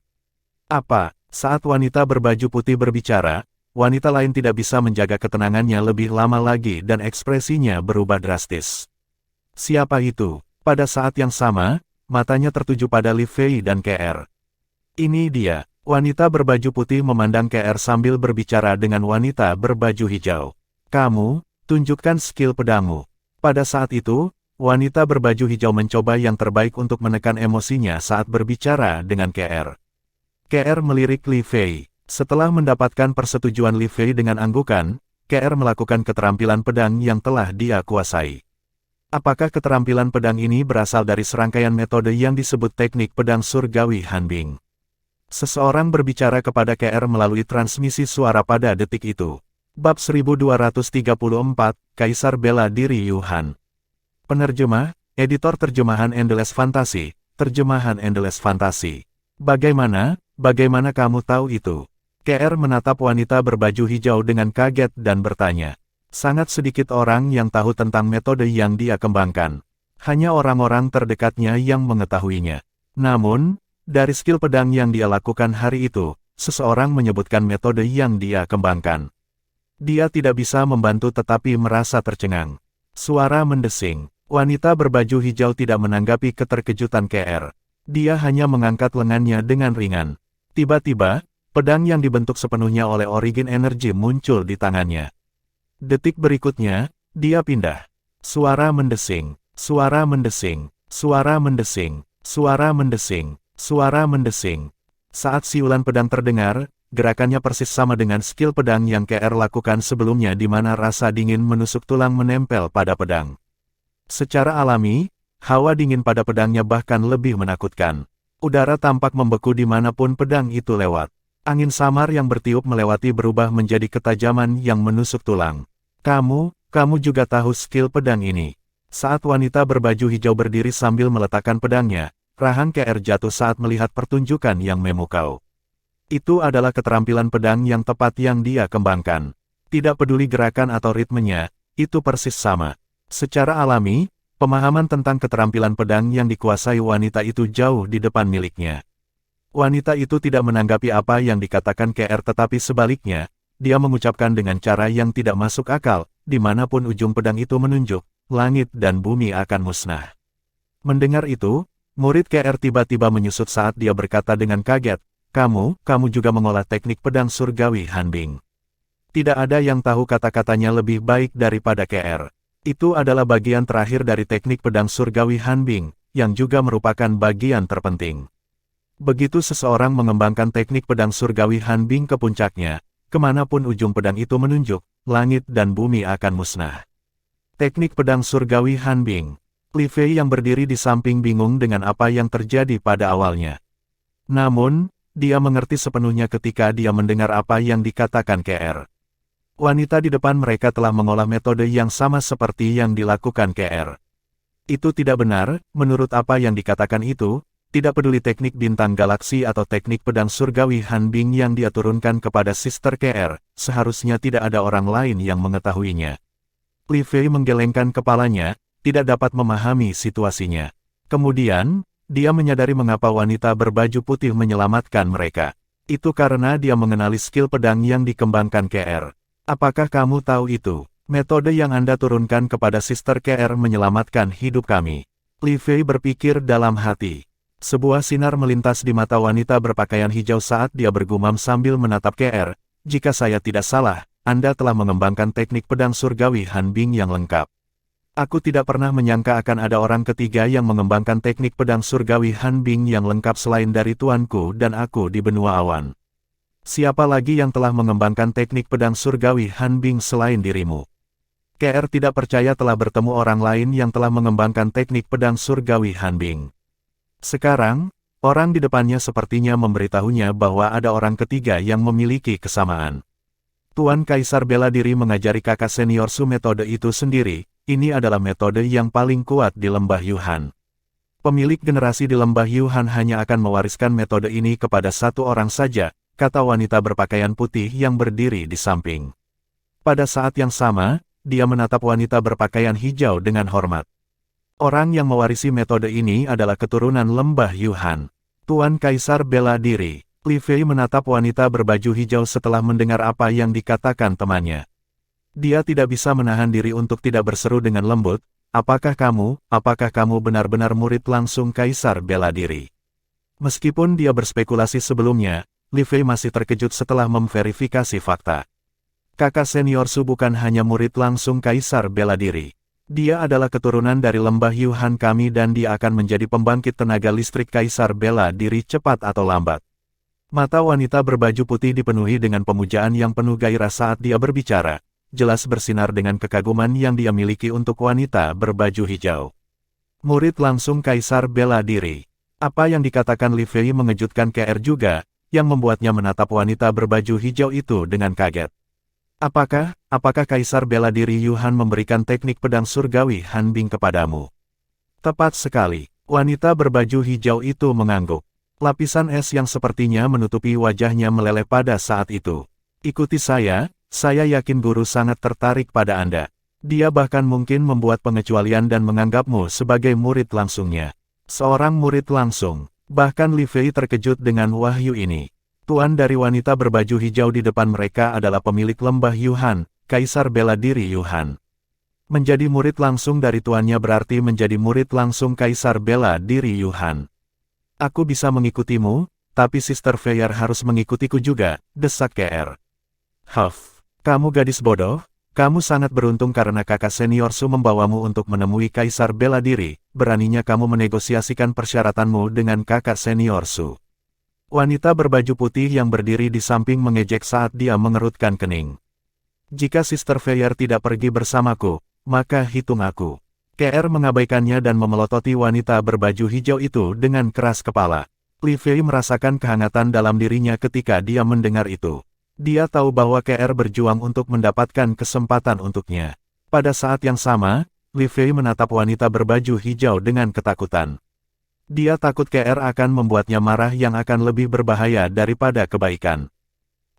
Apa? Saat wanita berbaju putih berbicara, wanita lain tidak bisa menjaga ketenangannya lebih lama lagi dan ekspresinya berubah drastis. Siapa itu? Pada saat yang sama, matanya tertuju pada Li Fei dan KR. Ini dia. Wanita berbaju putih memandang KR sambil berbicara dengan wanita berbaju hijau. Kamu, tunjukkan skill pedangmu. Pada saat itu, wanita berbaju hijau mencoba yang terbaik untuk menekan emosinya saat berbicara dengan KR. KR melirik Li Fei. Setelah mendapatkan persetujuan Li Fei dengan anggukan, KR melakukan keterampilan pedang yang telah dia kuasai. Apakah keterampilan pedang ini berasal dari serangkaian metode yang disebut teknik pedang surgawi Hanbing? Seseorang berbicara kepada KR melalui transmisi suara pada detik itu. Bab 1234, Kaisar Bela Diri Yuhan. Penerjemah, Editor Terjemahan Endless Fantasy, Terjemahan Endless Fantasy. Bagaimana kamu tahu itu? KR menatap wanita berbaju hijau dengan kaget dan bertanya. Sangat sedikit orang yang tahu tentang metode yang dia kembangkan. Hanya orang-orang terdekatnya yang mengetahuinya. Namun, dari skill pedang yang dia lakukan hari itu, seseorang menyebutkan metode yang dia kembangkan. Dia tidak bisa membantu tetapi merasa tercengang. Suara mendesing. Wanita berbaju hijau tidak menanggapi keterkejutan KR. Dia hanya mengangkat lengannya dengan ringan. Tiba-tiba, pedang yang dibentuk sepenuhnya oleh Origin Energy muncul di tangannya. Detik berikutnya, dia pindah. Suara mendesing. Suara mendesing. Suara mendesing. Suara mendesing. Suara mendesing. Saat siulan pedang terdengar, gerakannya persis sama dengan skill pedang yang KR lakukan sebelumnya di mana rasa dingin menusuk tulang menempel pada pedang. Secara alami, hawa dingin pada pedangnya bahkan lebih menakutkan. Udara tampak membeku dimanapun pedang itu lewat. Angin samar yang bertiup melewati berubah menjadi ketajaman yang menusuk tulang. Kamu juga tahu skill pedang ini. Saat wanita berbaju hijau berdiri sambil meletakkan pedangnya, rahang KR jatuh saat melihat pertunjukan yang memukau. Itu adalah keterampilan pedang yang tepat yang dia kembangkan. Tidak peduli gerakan atau ritmenya, itu persis sama. Secara alami, pemahaman tentang keterampilan pedang yang dikuasai wanita itu jauh di depan miliknya. Wanita itu tidak menanggapi apa yang dikatakan KR tetapi sebaliknya, dia mengucapkan dengan cara yang tidak masuk akal, dimanapun ujung pedang itu menunjuk, langit dan bumi akan musnah. Mendengar itu, murid KR tiba-tiba menyusut saat dia berkata dengan kaget, kamu juga mengolah teknik pedang surgawi Hanbing. Tidak ada yang tahu kata-katanya lebih baik daripada KR. Itu adalah bagian terakhir dari teknik pedang surgawi Hanbing, yang juga merupakan bagian terpenting. Begitu seseorang mengembangkan teknik pedang surgawi Hanbing ke puncaknya, kemanapun ujung pedang itu menunjuk, langit dan bumi akan musnah. Teknik pedang surgawi Hanbing. Li Fei yang berdiri di samping bingung dengan apa yang terjadi pada awalnya. Namun, dia mengerti sepenuhnya ketika dia mendengar apa yang dikatakan KR. Wanita di depan mereka telah mengolah metode yang sama seperti yang dilakukan KR. Itu tidak benar, menurut apa yang dikatakan itu, tidak peduli teknik bintang galaksi atau teknik pedang surgawi Hanbing yang dia turunkan kepada Sister KR, seharusnya tidak ada orang lain yang mengetahuinya. Li Fei menggelengkan kepalanya, tidak dapat memahami situasinya. Kemudian, dia menyadari mengapa wanita berbaju putih menyelamatkan mereka. Itu karena dia mengenali skill pedang yang dikembangkan KR. Apakah kamu tahu itu? Metode yang Anda turunkan kepada Sister KR menyelamatkan hidup kami. Li Fei berpikir dalam hati. Sebuah sinar melintas di mata wanita berpakaian hijau saat dia bergumam sambil menatap KR. Jika saya tidak salah, Anda telah mengembangkan teknik pedang surgawi Hanbing yang lengkap. Aku tidak pernah menyangka akan ada orang ketiga yang mengembangkan teknik pedang surgawi Hanbing yang lengkap selain dari tuanku dan aku di benua awan. Siapa lagi yang telah mengembangkan teknik pedang surgawi Hanbing selain dirimu? KR tidak percaya telah bertemu orang lain yang telah mengembangkan teknik pedang surgawi Hanbing. Sekarang, orang di depannya sepertinya memberitahunya bahwa ada orang ketiga yang memiliki kesamaan. Tuan Kaisar bela diri mengajari kakak senior Su metode itu sendiri, ini adalah metode yang paling kuat di Lembah Yuhan. Pemilik generasi di Lembah Yuhan hanya akan mewariskan metode ini kepada satu orang saja, kata wanita berpakaian putih yang berdiri di samping. Pada saat yang sama, dia menatap wanita berpakaian hijau dengan hormat. Orang yang mewarisi metode ini adalah keturunan Lembah Yuhan. Tuan Kaisar bela diri. Li Fei menatap wanita berbaju hijau setelah mendengar apa yang dikatakan temannya. Dia tidak bisa menahan diri untuk tidak berseru dengan lembut, apakah kamu benar-benar murid langsung Kaisar bela diri? Meskipun dia berspekulasi sebelumnya, Li Fei masih terkejut setelah memverifikasi fakta. Kakak senior Su bukan hanya murid langsung Kaisar bela diri. Dia adalah keturunan dari Lembah Yuhan kami dan dia akan menjadi pembangkit tenaga listrik Kaisar bela diri cepat atau lambat. Mata wanita berbaju putih dipenuhi dengan pemujaan yang penuh gairah saat dia berbicara, jelas bersinar dengan kekaguman yang dia miliki untuk wanita berbaju hijau. Murid langsung Kaisar bela diri. Apa yang dikatakan Li Fei mengejutkan KR juga, yang membuatnya menatap wanita berbaju hijau itu dengan kaget. Apakah Kaisar bela diri Yuhan memberikan teknik pedang surgawi Hanbing kepadamu? Tepat sekali, wanita berbaju hijau itu mengangguk. Lapisan es yang sepertinya menutupi wajahnya meleleh pada saat itu. Ikuti saya yakin guru sangat tertarik pada Anda. Dia bahkan mungkin membuat pengecualian dan menganggapmu sebagai murid langsungnya. Seorang murid langsung, bahkan Li Fei terkejut dengan wahyu ini. Tuan dari wanita berbaju hijau di depan mereka adalah pemilik Lembah Yuhan, Kaisar bela diri Yuhan. Menjadi murid langsung dari tuannya berarti menjadi murid langsung Kaisar bela diri Yuhan. Aku bisa mengikutimu, tapi Sister Feyre harus mengikutiku juga, desak KR. Huff, kamu gadis bodoh, kamu sangat beruntung karena kakak senior Su membawamu untuk menemui Kaisar bela diri, beraninya kamu menegosiasikan persyaratanmu dengan kakak senior Su. Wanita berbaju putih yang berdiri di samping mengejek saat dia mengerutkan kening. Jika Sister Feyre tidak pergi bersamaku, maka hitung aku. KR mengabaikannya dan memelototi wanita berbaju hijau itu dengan keras kepala. Li Fei merasakan kehangatan dalam dirinya ketika dia mendengar itu. Dia tahu bahwa KR berjuang untuk mendapatkan kesempatan untuknya. Pada saat yang sama, Li Fei menatap wanita berbaju hijau dengan ketakutan. Dia takut KR akan membuatnya marah yang akan lebih berbahaya daripada kebaikan.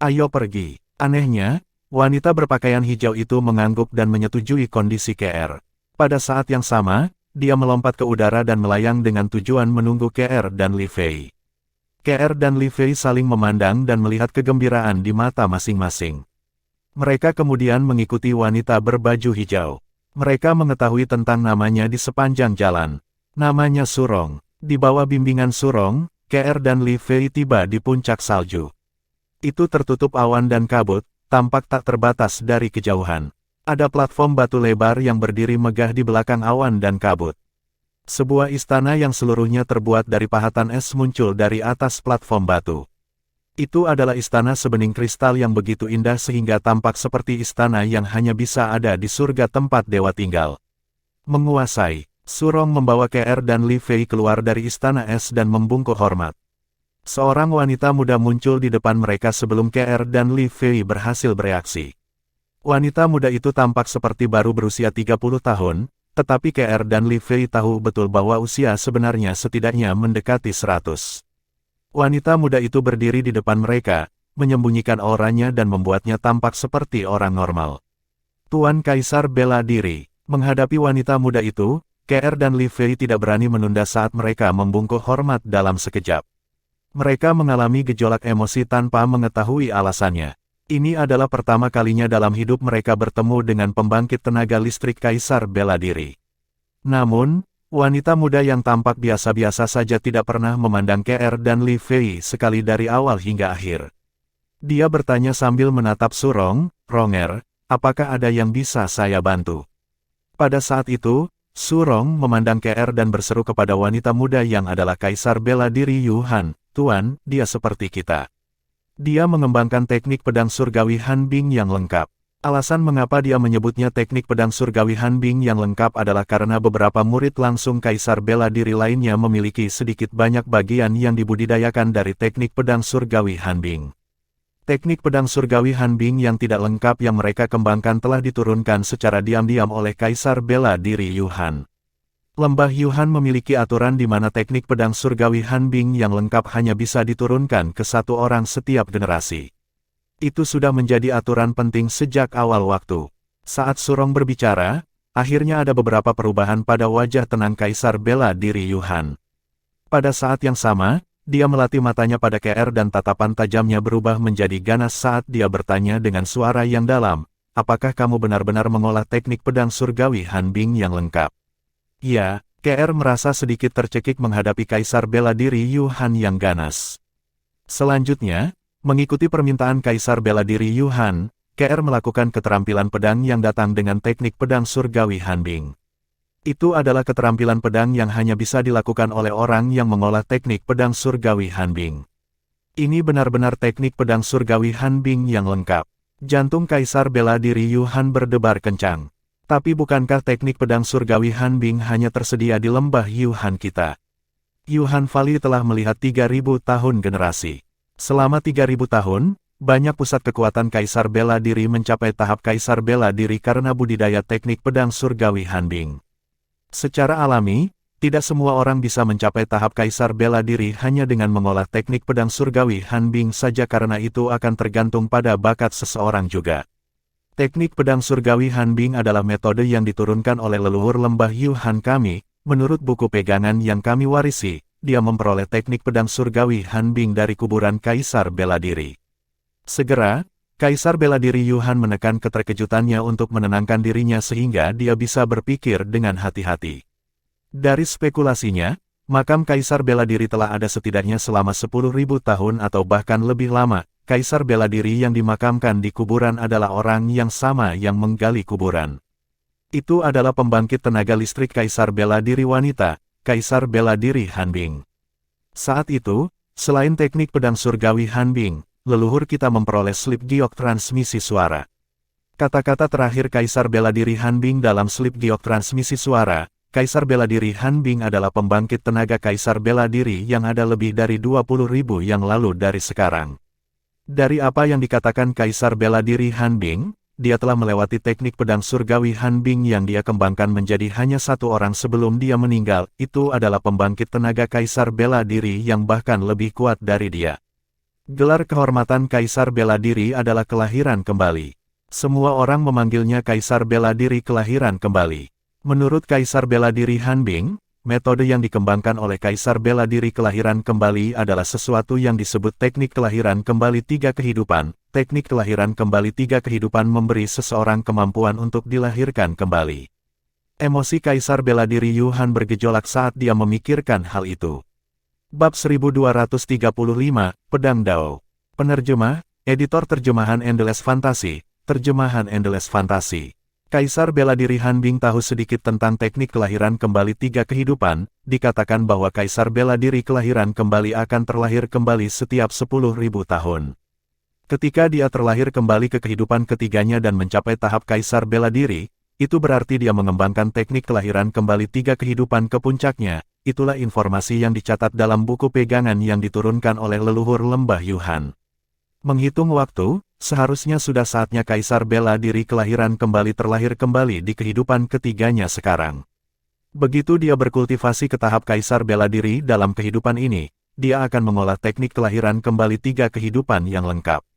Ayo pergi. Anehnya, wanita berpakaian hijau itu mengangguk dan menyetujui kondisi KR. Pada saat yang sama, dia melompat ke udara dan melayang dengan tujuan menunggu KR dan Li Fei. KR dan Li Fei saling memandang dan melihat kegembiraan di mata masing-masing. Mereka kemudian mengikuti wanita berbaju hijau. Mereka mengetahui tentang namanya di sepanjang jalan. Namanya Surong. Di bawah bimbingan Surong, KR dan Li Fei tiba di puncak salju. Itu tertutup awan dan kabut, tampak tak terbatas dari kejauhan. Ada platform batu lebar yang berdiri megah di belakang awan dan kabut. Sebuah istana yang seluruhnya terbuat dari pahatan es muncul dari atas platform batu. Itu adalah istana sebening kristal yang begitu indah sehingga tampak seperti istana yang hanya bisa ada di surga tempat dewa tinggal. Menguasai. Surong membawa KR dan Li Fei keluar dari istana es dan membungkuk hormat. Seorang wanita muda muncul di depan mereka sebelum KR dan Li Fei berhasil bereaksi. Wanita muda itu tampak seperti baru berusia 30 tahun, tetapi KR dan Li Fei tahu betul bahwa usia sebenarnya setidaknya mendekati 100. Wanita muda itu berdiri di depan mereka, menyembunyikan auranya dan membuatnya tampak seperti orang normal. Tuan Kaisar bela diri. Menghadapi wanita muda itu, KR dan Li Fei tidak berani menunda saat mereka membungkuk hormat dalam sekejap. Mereka mengalami gejolak emosi tanpa mengetahui alasannya. Ini adalah pertama kalinya dalam hidup mereka bertemu dengan pembangkit tenaga listrik Kaisar bela diri. Namun, wanita muda yang tampak biasa-biasa saja tidak pernah memandang KR dan Li Fei sekali dari awal hingga akhir. Dia bertanya sambil menatap Surong, "Ronger, apakah ada yang bisa saya bantu?" Pada saat itu, Surong memandang KR dan berseru kepada wanita muda yang adalah Kaisar Bela Diri Yuhan, "Tuan, dia seperti kita. Dia mengembangkan teknik pedang surgawi Hanbing yang lengkap." Alasan mengapa dia menyebutnya teknik pedang surgawi Hanbing yang lengkap adalah karena beberapa murid langsung Kaisar Bela Diri lainnya memiliki sedikit banyak bagian yang dibudidayakan dari teknik pedang surgawi Hanbing. Teknik pedang surgawi Hanbing yang tidak lengkap yang mereka kembangkan telah diturunkan secara diam-diam oleh Kaisar Bela Diri Yuhan. Lembah Yuhan memiliki aturan di mana teknik pedang surgawi Hanbing yang lengkap hanya bisa diturunkan ke satu orang setiap generasi. Itu sudah menjadi aturan penting sejak awal waktu. Saat Surong berbicara, akhirnya ada beberapa perubahan pada wajah tenang Kaisar Bela Diri Yuhan. Pada saat yang sama, dia melatih matanya pada KR dan tatapan tajamnya berubah menjadi ganas saat dia bertanya dengan suara yang dalam, "Apakah kamu benar-benar mengolah teknik pedang surgawi Hanbing yang lengkap?" "Ya." KR merasa sedikit tercekik menghadapi Kaisar Bela Diri Yuhan yang ganas. Selanjutnya, mengikuti permintaan Kaisar Bela Diri Yuhan, KR melakukan keterampilan pedang yang datang dengan teknik pedang surgawi Hanbing. Itu adalah keterampilan pedang yang hanya bisa dilakukan oleh orang yang mengolah teknik pedang surgawi Hanbing. Ini benar-benar teknik pedang surgawi Hanbing yang lengkap. Jantung Kaisar Bela Diri Yuhan berdebar kencang. Tapi bukankah teknik pedang surgawi Hanbing hanya tersedia di lembah Yuhan kita? Yuhan Valley telah melihat 3000 tahun generasi. Selama 3000 tahun, banyak pusat kekuatan Kaisar Bela Diri mencapai tahap Kaisar Bela Diri karena budidaya teknik pedang surgawi Hanbing. Secara alami, tidak semua orang bisa mencapai tahap Kaisar Bela Diri hanya dengan mengolah teknik pedang surgawi Hanbing saja karena itu akan tergantung pada bakat seseorang juga. Teknik pedang surgawi Hanbing adalah metode yang diturunkan oleh leluhur lembah Yuhan kami, menurut buku pegangan yang kami warisi. Dia memperoleh teknik pedang surgawi Hanbing dari kuburan Kaisar Bela Diri. Segera, Kaisar Bela Diri Yuhan menekan keterkejutannya untuk menenangkan dirinya sehingga dia bisa berpikir dengan hati-hati. Dari spekulasinya, makam Kaisar Bela Diri telah ada setidaknya selama 10.000 tahun atau bahkan lebih lama. Kaisar Bela Diri yang dimakamkan di kuburan adalah orang yang sama yang menggali kuburan. Itu adalah pembangkit tenaga listrik Kaisar Bela Diri wanita, Kaisar Bela Diri Hanbing. Saat itu, selain teknik pedang surgawi Hanbing, leluhur kita memperoleh slip giok transmisi suara. Kata-kata terakhir Kaisar Bela Diri Hanbing dalam slip giok transmisi suara, Kaisar Bela Diri Hanbing adalah pembangkit tenaga Kaisar Bela Diri yang ada lebih dari 20.000 yang lalu dari sekarang. Dari apa yang dikatakan Kaisar Bela Diri Hanbing, dia telah melewati teknik pedang surgawi Hanbing yang dia kembangkan menjadi hanya satu orang sebelum dia meninggal. Itu adalah pembangkit tenaga Kaisar Bela Diri yang bahkan lebih kuat dari dia. Gelar kehormatan Kaisar Bela Diri adalah kelahiran kembali. Semua orang memanggilnya Kaisar Bela Diri kelahiran kembali. Menurut Kaisar Bela Diri Hanbing, metode yang dikembangkan oleh Kaisar Bela Diri kelahiran kembali adalah sesuatu yang disebut teknik kelahiran kembali 3 kehidupan. Teknik kelahiran kembali 3 kehidupan memberi seseorang kemampuan untuk dilahirkan kembali. Emosi Kaisar Bela Diri Yuhan bergejolak saat dia memikirkan hal itu. Bab 1235, Pedang Dao. Penerjemah, Editor Terjemahan Endless Fantasy, Terjemahan Endless Fantasy. Kaisar Bela Diri Hanbing tahu sedikit tentang teknik kelahiran kembali 3 kehidupan. Dikatakan bahwa Kaisar Bela Diri kelahiran kembali akan terlahir kembali setiap 10.000 tahun. Ketika dia terlahir kembali ke kehidupan ketiganya dan mencapai tahap Kaisar Bela Diri, itu berarti dia mengembangkan teknik kelahiran kembali 3 kehidupan ke puncaknya. Itulah informasi yang dicatat dalam buku pegangan yang diturunkan oleh leluhur lembah Yuhan. Menghitung waktu, seharusnya sudah saatnya Kaisar Bela Diri kelahiran kembali terlahir kembali di kehidupan ketiganya sekarang. Begitu dia berkultivasi ke tahap Kaisar Bela Diri dalam kehidupan ini, dia akan mengolah teknik kelahiran kembali 3 kehidupan yang lengkap.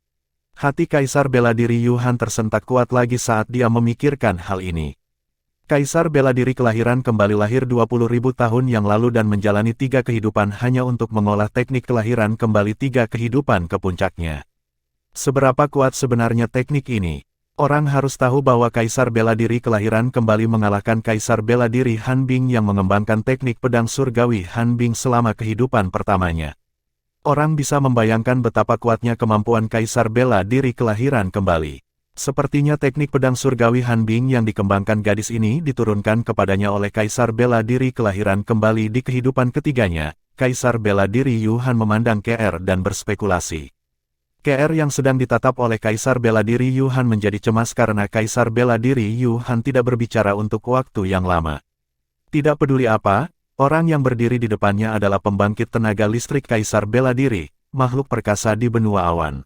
Hati Kaisar Bela Diri Yuhan tersentak kuat lagi saat dia memikirkan hal ini. Kaisar Bela Diri kelahiran kembali lahir 20.000 tahun yang lalu dan menjalani 3 kehidupan hanya untuk mengolah teknik kelahiran kembali 3 kehidupan ke puncaknya. Seberapa kuat sebenarnya teknik ini? Orang harus tahu bahwa Kaisar Bela Diri kelahiran kembali mengalahkan Kaisar Bela Diri Hanbing yang mengembangkan teknik pedang surgawi Hanbing selama kehidupan pertamanya. Orang bisa membayangkan betapa kuatnya kemampuan Kaisar Bela Diri kelahiran kembali. Sepertinya teknik pedang surgawi Hanbing yang dikembangkan gadis ini diturunkan kepadanya oleh Kaisar Bela Diri kelahiran kembali di kehidupan ketiganya. Kaisar Bela Diri Yuhan memandang KR dan berspekulasi. KR yang sedang ditatap oleh Kaisar Bela Diri Yuhan menjadi cemas karena Kaisar Bela Diri Yuhan tidak berbicara untuk waktu yang lama. Tidak peduli apa, orang yang berdiri di depannya adalah pembangkit tenaga listrik Kaisar Bela Diri, makhluk perkasa di benua awan.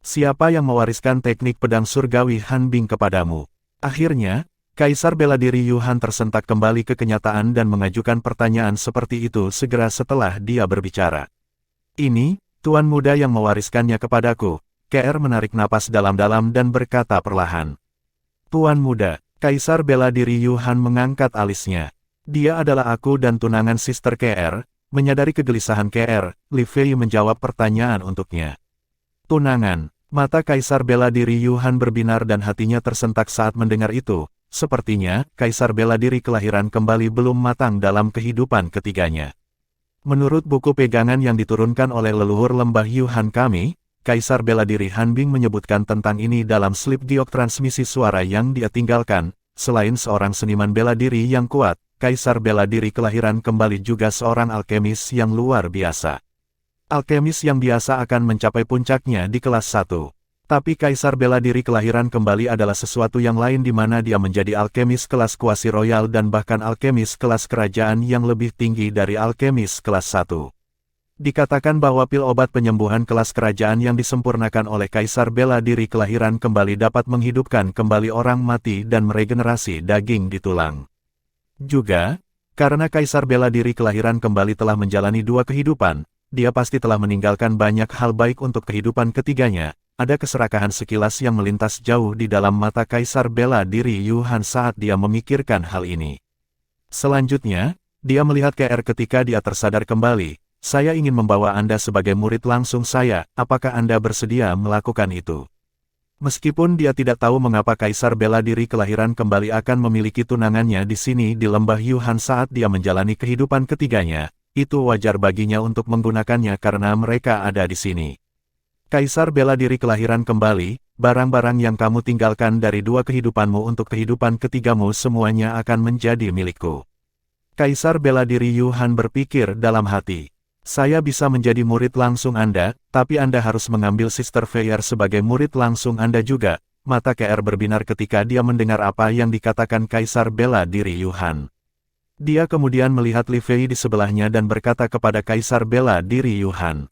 Siapa yang mewariskan teknik pedang surgawi Hanbing kepadamu? Akhirnya, Kaisar Bela Diri Yuhan tersentak kembali ke kenyataan dan mengajukan pertanyaan seperti itu segera setelah dia berbicara. Ini, Tuan muda yang mewariskannya kepadaku. KR menarik napas dalam-dalam dan berkata perlahan. Tuan muda, Kaisar Bela Diri Yuhan mengangkat alisnya. Dia adalah aku dan tunangan Sister KR. Menyadari kegelisahan KR, Li Fei menjawab pertanyaan untuknya. Tunangan, mata Kaisar Bela Diri Yuhan berbinar dan hatinya tersentak saat mendengar itu. Sepertinya, Kaisar Bela Diri kelahiran kembali belum matang dalam kehidupan ketiganya. Menurut buku pegangan yang diturunkan oleh leluhur lembah Yuhan kami, Kaisar Bela Diri Hanbing menyebutkan tentang ini dalam slip giok transmisi suara yang dia tinggalkan. Selain seorang seniman bela diri yang kuat, Kaisar Bela Diri kelahiran kembali juga seorang alkemis yang luar biasa. Alkemis yang biasa akan mencapai puncaknya di kelas 1. Tapi Kaisar Bela Diri kelahiran kembali adalah sesuatu yang lain di mana dia menjadi alkemis kelas kuasi royal dan bahkan alkemis kelas kerajaan yang lebih tinggi dari alkemis kelas 1. Dikatakan bahwa pil obat penyembuhan kelas kerajaan yang disempurnakan oleh Kaisar Bela Diri kelahiran kembali dapat menghidupkan kembali orang mati dan meregenerasi daging di tulang. Juga, karena Kaisar Bela Diri kelahiran kembali telah menjalani 2 kehidupan, dia pasti telah meninggalkan banyak hal baik untuk kehidupan ketiganya. Ada keserakahan sekilas yang melintas jauh di dalam mata Kaisar Bela Diri Yuhan saat dia memikirkan hal ini. Selanjutnya, dia melihat KR ketika dia tersadar kembali. Saya ingin membawa Anda sebagai murid langsung saya, apakah Anda bersedia melakukan itu? Meskipun dia tidak tahu mengapa Kaisar Bela Diri kelahiran kembali akan memiliki tunangannya di sini di lembah Yuhan saat dia menjalani kehidupan ketiganya, itu wajar baginya untuk menggunakannya karena mereka ada di sini. Kaisar Bela Diri kelahiran kembali, barang-barang yang kamu tinggalkan dari 2 kehidupanmu untuk kehidupan ketigamu semuanya akan menjadi milikku. Kaisar Bela Diri Yuhan berpikir dalam hati. Saya bisa menjadi murid langsung Anda, tapi Anda harus mengambil Sister Feier sebagai murid langsung Anda juga. Mata KR berbinar ketika dia mendengar apa yang dikatakan Kaisar Bela Diri Yuhan. Dia kemudian melihat Li Fei di sebelahnya dan berkata kepada Kaisar Bela Diri Yuhan.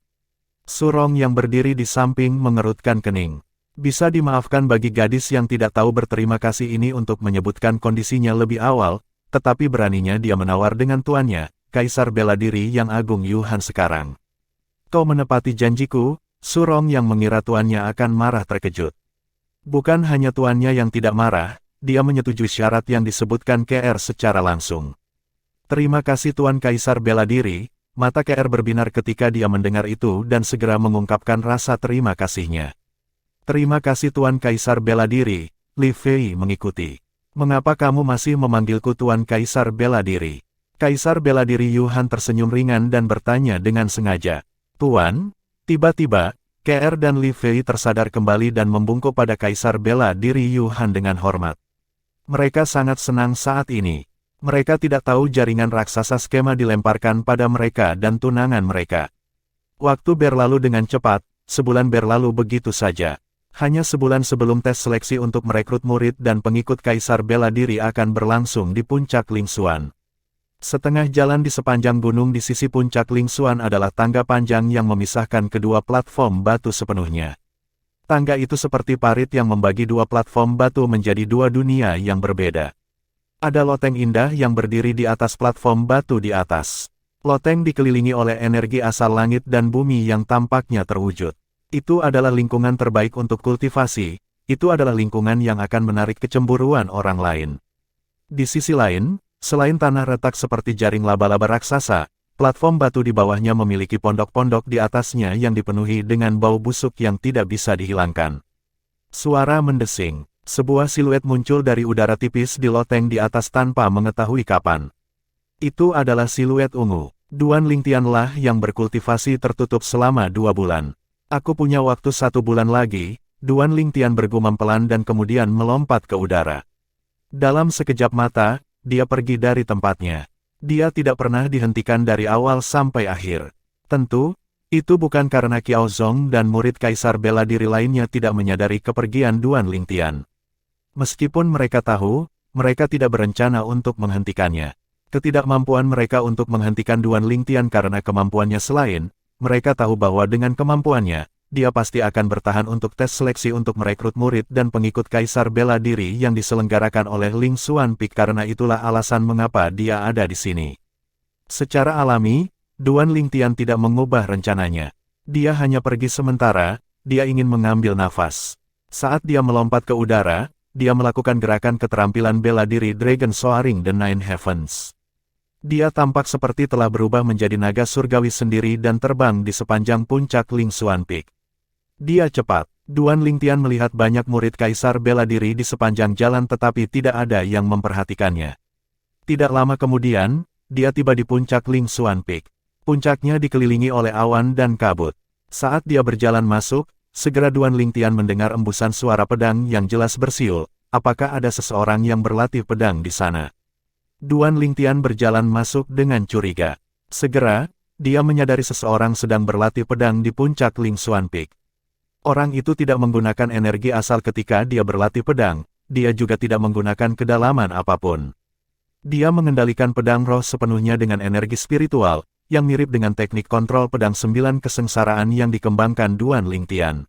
Surong yang berdiri di samping mengerutkan kening. Bisa dimaafkan bagi gadis yang tidak tahu berterima kasih ini untuk menyebutkan kondisinya lebih awal, tetapi beraninya dia menawar dengan tuannya, Kaisar Bela Diri yang agung Yuhan sekarang. Kau menepati janjiku, Surong yang mengira tuannya akan marah terkejut. Bukan hanya tuannya yang tidak marah, dia menyetujui syarat yang disebutkan KR secara langsung. Terima kasih Tuan Kaisar Bela Diri. Mata KR berbinar ketika dia mendengar itu dan segera mengungkapkan rasa terima kasihnya. Terima kasih Tuan Kaisar Bela Diri, Li Fei mengikuti. Mengapa kamu masih memanggilku Tuan Kaisar Bela Diri? Kaisar Bela Diri Yuhan tersenyum ringan dan bertanya dengan sengaja. Tuan, tiba-tiba, KR dan Li Fei tersadar kembali dan membungkuk pada Kaisar Bela Diri Yuhan dengan hormat. Mereka sangat senang saat ini. Mereka tidak tahu jaringan raksasa skema dilemparkan pada mereka dan tunangan mereka. Waktu berlalu dengan cepat, sebulan berlalu begitu saja. Hanya sebulan sebelum tes seleksi untuk merekrut murid dan pengikut Kaisar Bela Diri akan berlangsung di puncak Lingsuan. Setengah jalan di sepanjang gunung di sisi puncak Lingsuan adalah tangga panjang yang memisahkan kedua platform batu sepenuhnya. Tangga itu seperti parit yang membagi 2 platform batu menjadi 2 dunia yang berbeda. Ada loteng indah yang berdiri di atas platform batu di atas. Loteng dikelilingi oleh energi asal langit dan bumi yang tampaknya terwujud. Itu adalah lingkungan terbaik untuk kultivasi, itu adalah lingkungan yang akan menarik kecemburuan orang lain. Di sisi lain, selain tanah retak seperti jaring laba-laba raksasa, platform batu di bawahnya memiliki pondok-pondok di atasnya yang dipenuhi dengan bau busuk yang tidak bisa dihilangkan. Suara mendesing. Sebuah siluet muncul dari udara tipis di loteng di atas tanpa mengetahui kapan. Itu adalah siluet ungu. Duan Lingtianlah yang berkultivasi tertutup selama 2 bulan. Aku punya waktu 1 bulan lagi, Duan Lingtian bergumam pelan dan kemudian melompat ke udara. Dalam sekejap mata, dia pergi dari tempatnya. Dia tidak pernah dihentikan dari awal sampai akhir. Tentu, itu bukan karena Qiao Zong dan murid kaisar bela diri lainnya tidak menyadari kepergian Duan Lingtian. Meskipun mereka tahu, mereka tidak berencana untuk menghentikannya. Ketidakmampuan mereka untuk menghentikan Duan Lingtian karena kemampuannya selain, mereka tahu bahwa dengan kemampuannya, dia pasti akan bertahan untuk tes seleksi untuk merekrut murid dan pengikut kaisar bela diri yang diselenggarakan oleh Ling Xuan Peak, karena itulah alasan mengapa dia ada di sini. Secara alami, Duan Lingtian tidak mengubah rencananya. Dia hanya pergi sementara, dia ingin mengambil nafas. Saat dia melompat ke udara, dia melakukan gerakan keterampilan bela diri Dragon Soaring the Nine Heavens. Dia tampak seperti telah berubah menjadi naga surgawi sendiri dan terbang di sepanjang puncak Ling Xuan Peak. Dia cepat. Duan Lingtian melihat banyak murid kaisar bela diri di sepanjang jalan tetapi tidak ada yang memperhatikannya. Tidak lama kemudian, dia tiba di puncak Ling Xuan Peak. Puncaknya dikelilingi oleh awan dan kabut. Saat dia berjalan masuk, segera Duan Lingtian mendengar embusan suara pedang yang jelas bersiul. Apakah ada seseorang yang berlatih pedang di sana? Duan Lingtian berjalan masuk dengan curiga. Segera, dia menyadari seseorang sedang berlatih pedang di puncak Ling Xuan Peak. Orang itu tidak menggunakan energi asal ketika dia berlatih pedang, dia juga tidak menggunakan kedalaman apapun. Dia mengendalikan pedang roh sepenuhnya dengan energi spiritual, yang mirip dengan teknik kontrol pedang 9 kesengsaraan yang dikembangkan Duan Lingtian.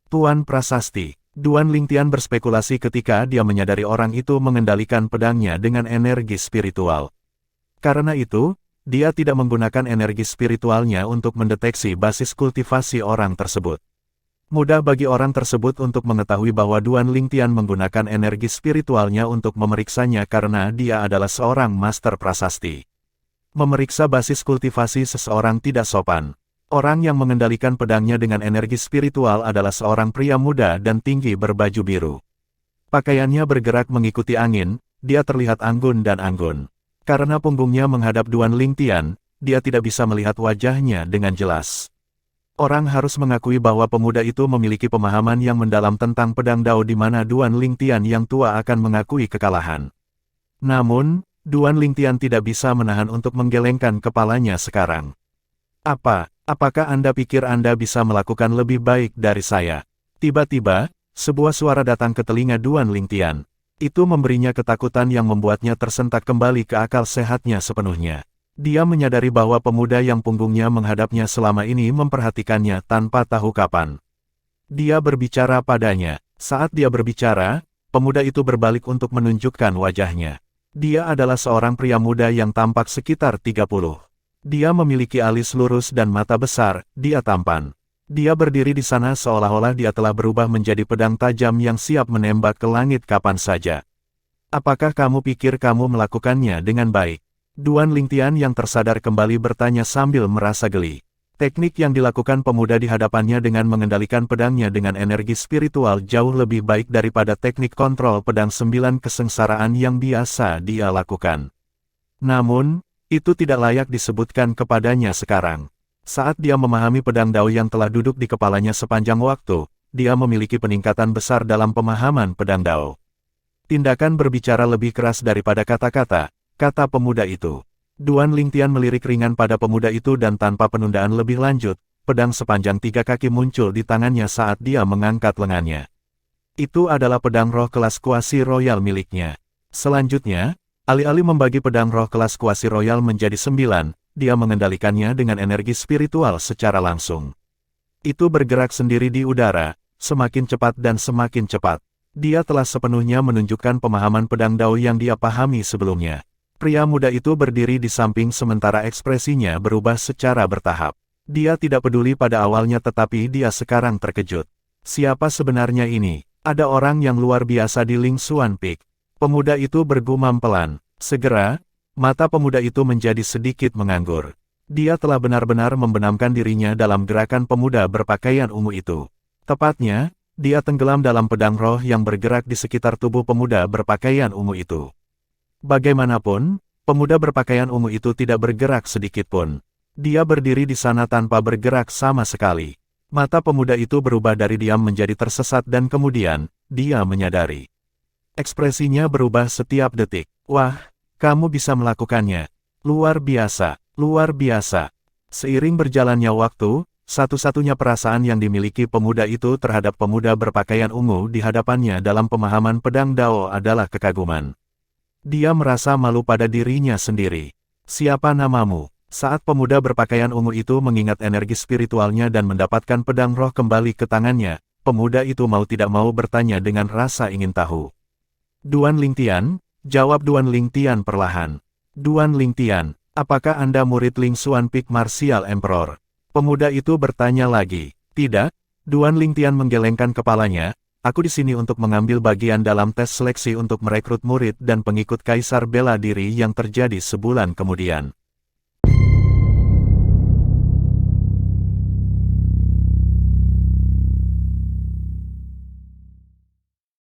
Tuan Prasasti. Duan Lingtian berspekulasi ketika dia menyadari orang itu mengendalikan pedangnya dengan energi spiritual. Karena itu, dia tidak menggunakan energi spiritualnya untuk mendeteksi basis kultivasi orang tersebut. Mudah bagi orang tersebut untuk mengetahui bahwa Duan Lingtian menggunakan energi spiritualnya untuk memeriksanya karena dia adalah seorang master prasasti. Memeriksa basis kultivasi seseorang tidak sopan. Orang yang mengendalikan pedangnya dengan energi spiritual adalah seorang pria muda dan tinggi berbaju biru. Pakaiannya bergerak mengikuti angin, dia terlihat anggun dan anggun. Karena punggungnya menghadap Duan Lingtian, dia tidak bisa melihat wajahnya dengan jelas. Orang harus mengakui bahwa pemuda itu memiliki pemahaman yang mendalam tentang pedang Dao di mana Duan Lingtian yang tua akan mengakui kekalahan. Namun, Duan Lingtian tidak bisa menahan untuk menggelengkan kepalanya sekarang. Apakah Anda pikir Anda bisa melakukan lebih baik dari saya? Tiba-tiba, sebuah suara datang ke telinga Duan Lingtian. Itu memberinya ketakutan yang membuatnya tersentak kembali ke akal sehatnya sepenuhnya. Dia menyadari bahwa pemuda yang punggungnya menghadapnya selama ini memperhatikannya tanpa tahu kapan. Dia berbicara padanya. Saat dia berbicara, pemuda itu berbalik untuk menunjukkan wajahnya. Dia adalah seorang pria muda yang tampak sekitar 30. Dia memiliki alis lurus dan mata besar, dia tampan. Dia berdiri di sana seolah-olah dia telah berubah menjadi pedang tajam yang siap menembak ke langit kapan saja. Apakah kamu pikir kamu melakukannya dengan baik? Duan Lingtian yang tersadar kembali bertanya sambil merasa geli. Teknik yang dilakukan pemuda di hadapannya dengan mengendalikan pedangnya dengan energi spiritual jauh lebih baik daripada teknik kontrol pedang 9 kesengsaraan yang biasa dia lakukan. Namun, itu tidak layak disebutkan kepadanya sekarang. Saat dia memahami pedang Dao yang telah duduk di kepalanya sepanjang waktu, dia memiliki peningkatan besar dalam pemahaman pedang Dao. Tindakan berbicara lebih keras daripada kata-kata, kata pemuda itu. Duan Lingtian melirik ringan pada pemuda itu dan tanpa penundaan lebih lanjut, pedang sepanjang 3 kaki muncul di tangannya saat dia mengangkat lengannya. Itu adalah pedang roh kelas kuasi royal miliknya. Selanjutnya, alih-alih membagi pedang roh kelas kuasi royal menjadi 9, dia mengendalikannya dengan energi spiritual secara langsung. Itu bergerak sendiri di udara, semakin cepat dan semakin cepat. Dia telah sepenuhnya menunjukkan pemahaman pedang Dao yang dia pahami sebelumnya. Pria muda itu berdiri di samping sementara ekspresinya berubah secara bertahap. Dia tidak peduli pada awalnya tetapi dia sekarang terkejut. Siapa sebenarnya ini? Ada orang yang luar biasa di Ling Xuan Peak. Pemuda itu bergumam pelan. Segera, mata pemuda itu menjadi sedikit menganggur. Dia telah benar-benar membenamkan dirinya dalam gerakan pemuda berpakaian ungu itu. Tepatnya, dia tenggelam dalam pedang roh yang bergerak di sekitar tubuh pemuda berpakaian ungu itu. Bagaimanapun, Pemuda berpakaian ungu itu tidak bergerak sedikitpun. Dia berdiri di sana tanpa bergerak sama sekali. Mata pemuda itu berubah dari diam menjadi tersesat dan kemudian, dia menyadari. Ekspresinya berubah setiap detik. Wah, kamu bisa melakukannya. Luar biasa, luar biasa. Seiring berjalannya waktu, satu-satunya perasaan yang dimiliki pemuda itu terhadap pemuda berpakaian ungu di hadapannya dalam pemahaman pedang Dao adalah kekaguman. Dia merasa malu pada dirinya sendiri. Siapa namamu? Saat pemuda berpakaian ungu itu mengingat energi spiritualnya dan mendapatkan pedang roh kembali ke tangannya, pemuda itu mau tidak mau bertanya dengan rasa ingin tahu. Duan Lingtian, jawab Duan Lingtian perlahan. Duan Lingtian, apakah Anda murid Ling Xuan Peak Martial Emperor? Pemuda itu bertanya lagi. Tidak, Duan Lingtian menggelengkan kepalanya. Aku di sini untuk mengambil bagian dalam tes seleksi untuk merekrut murid dan pengikut Kaisar Bela Diri yang terjadi sebulan kemudian.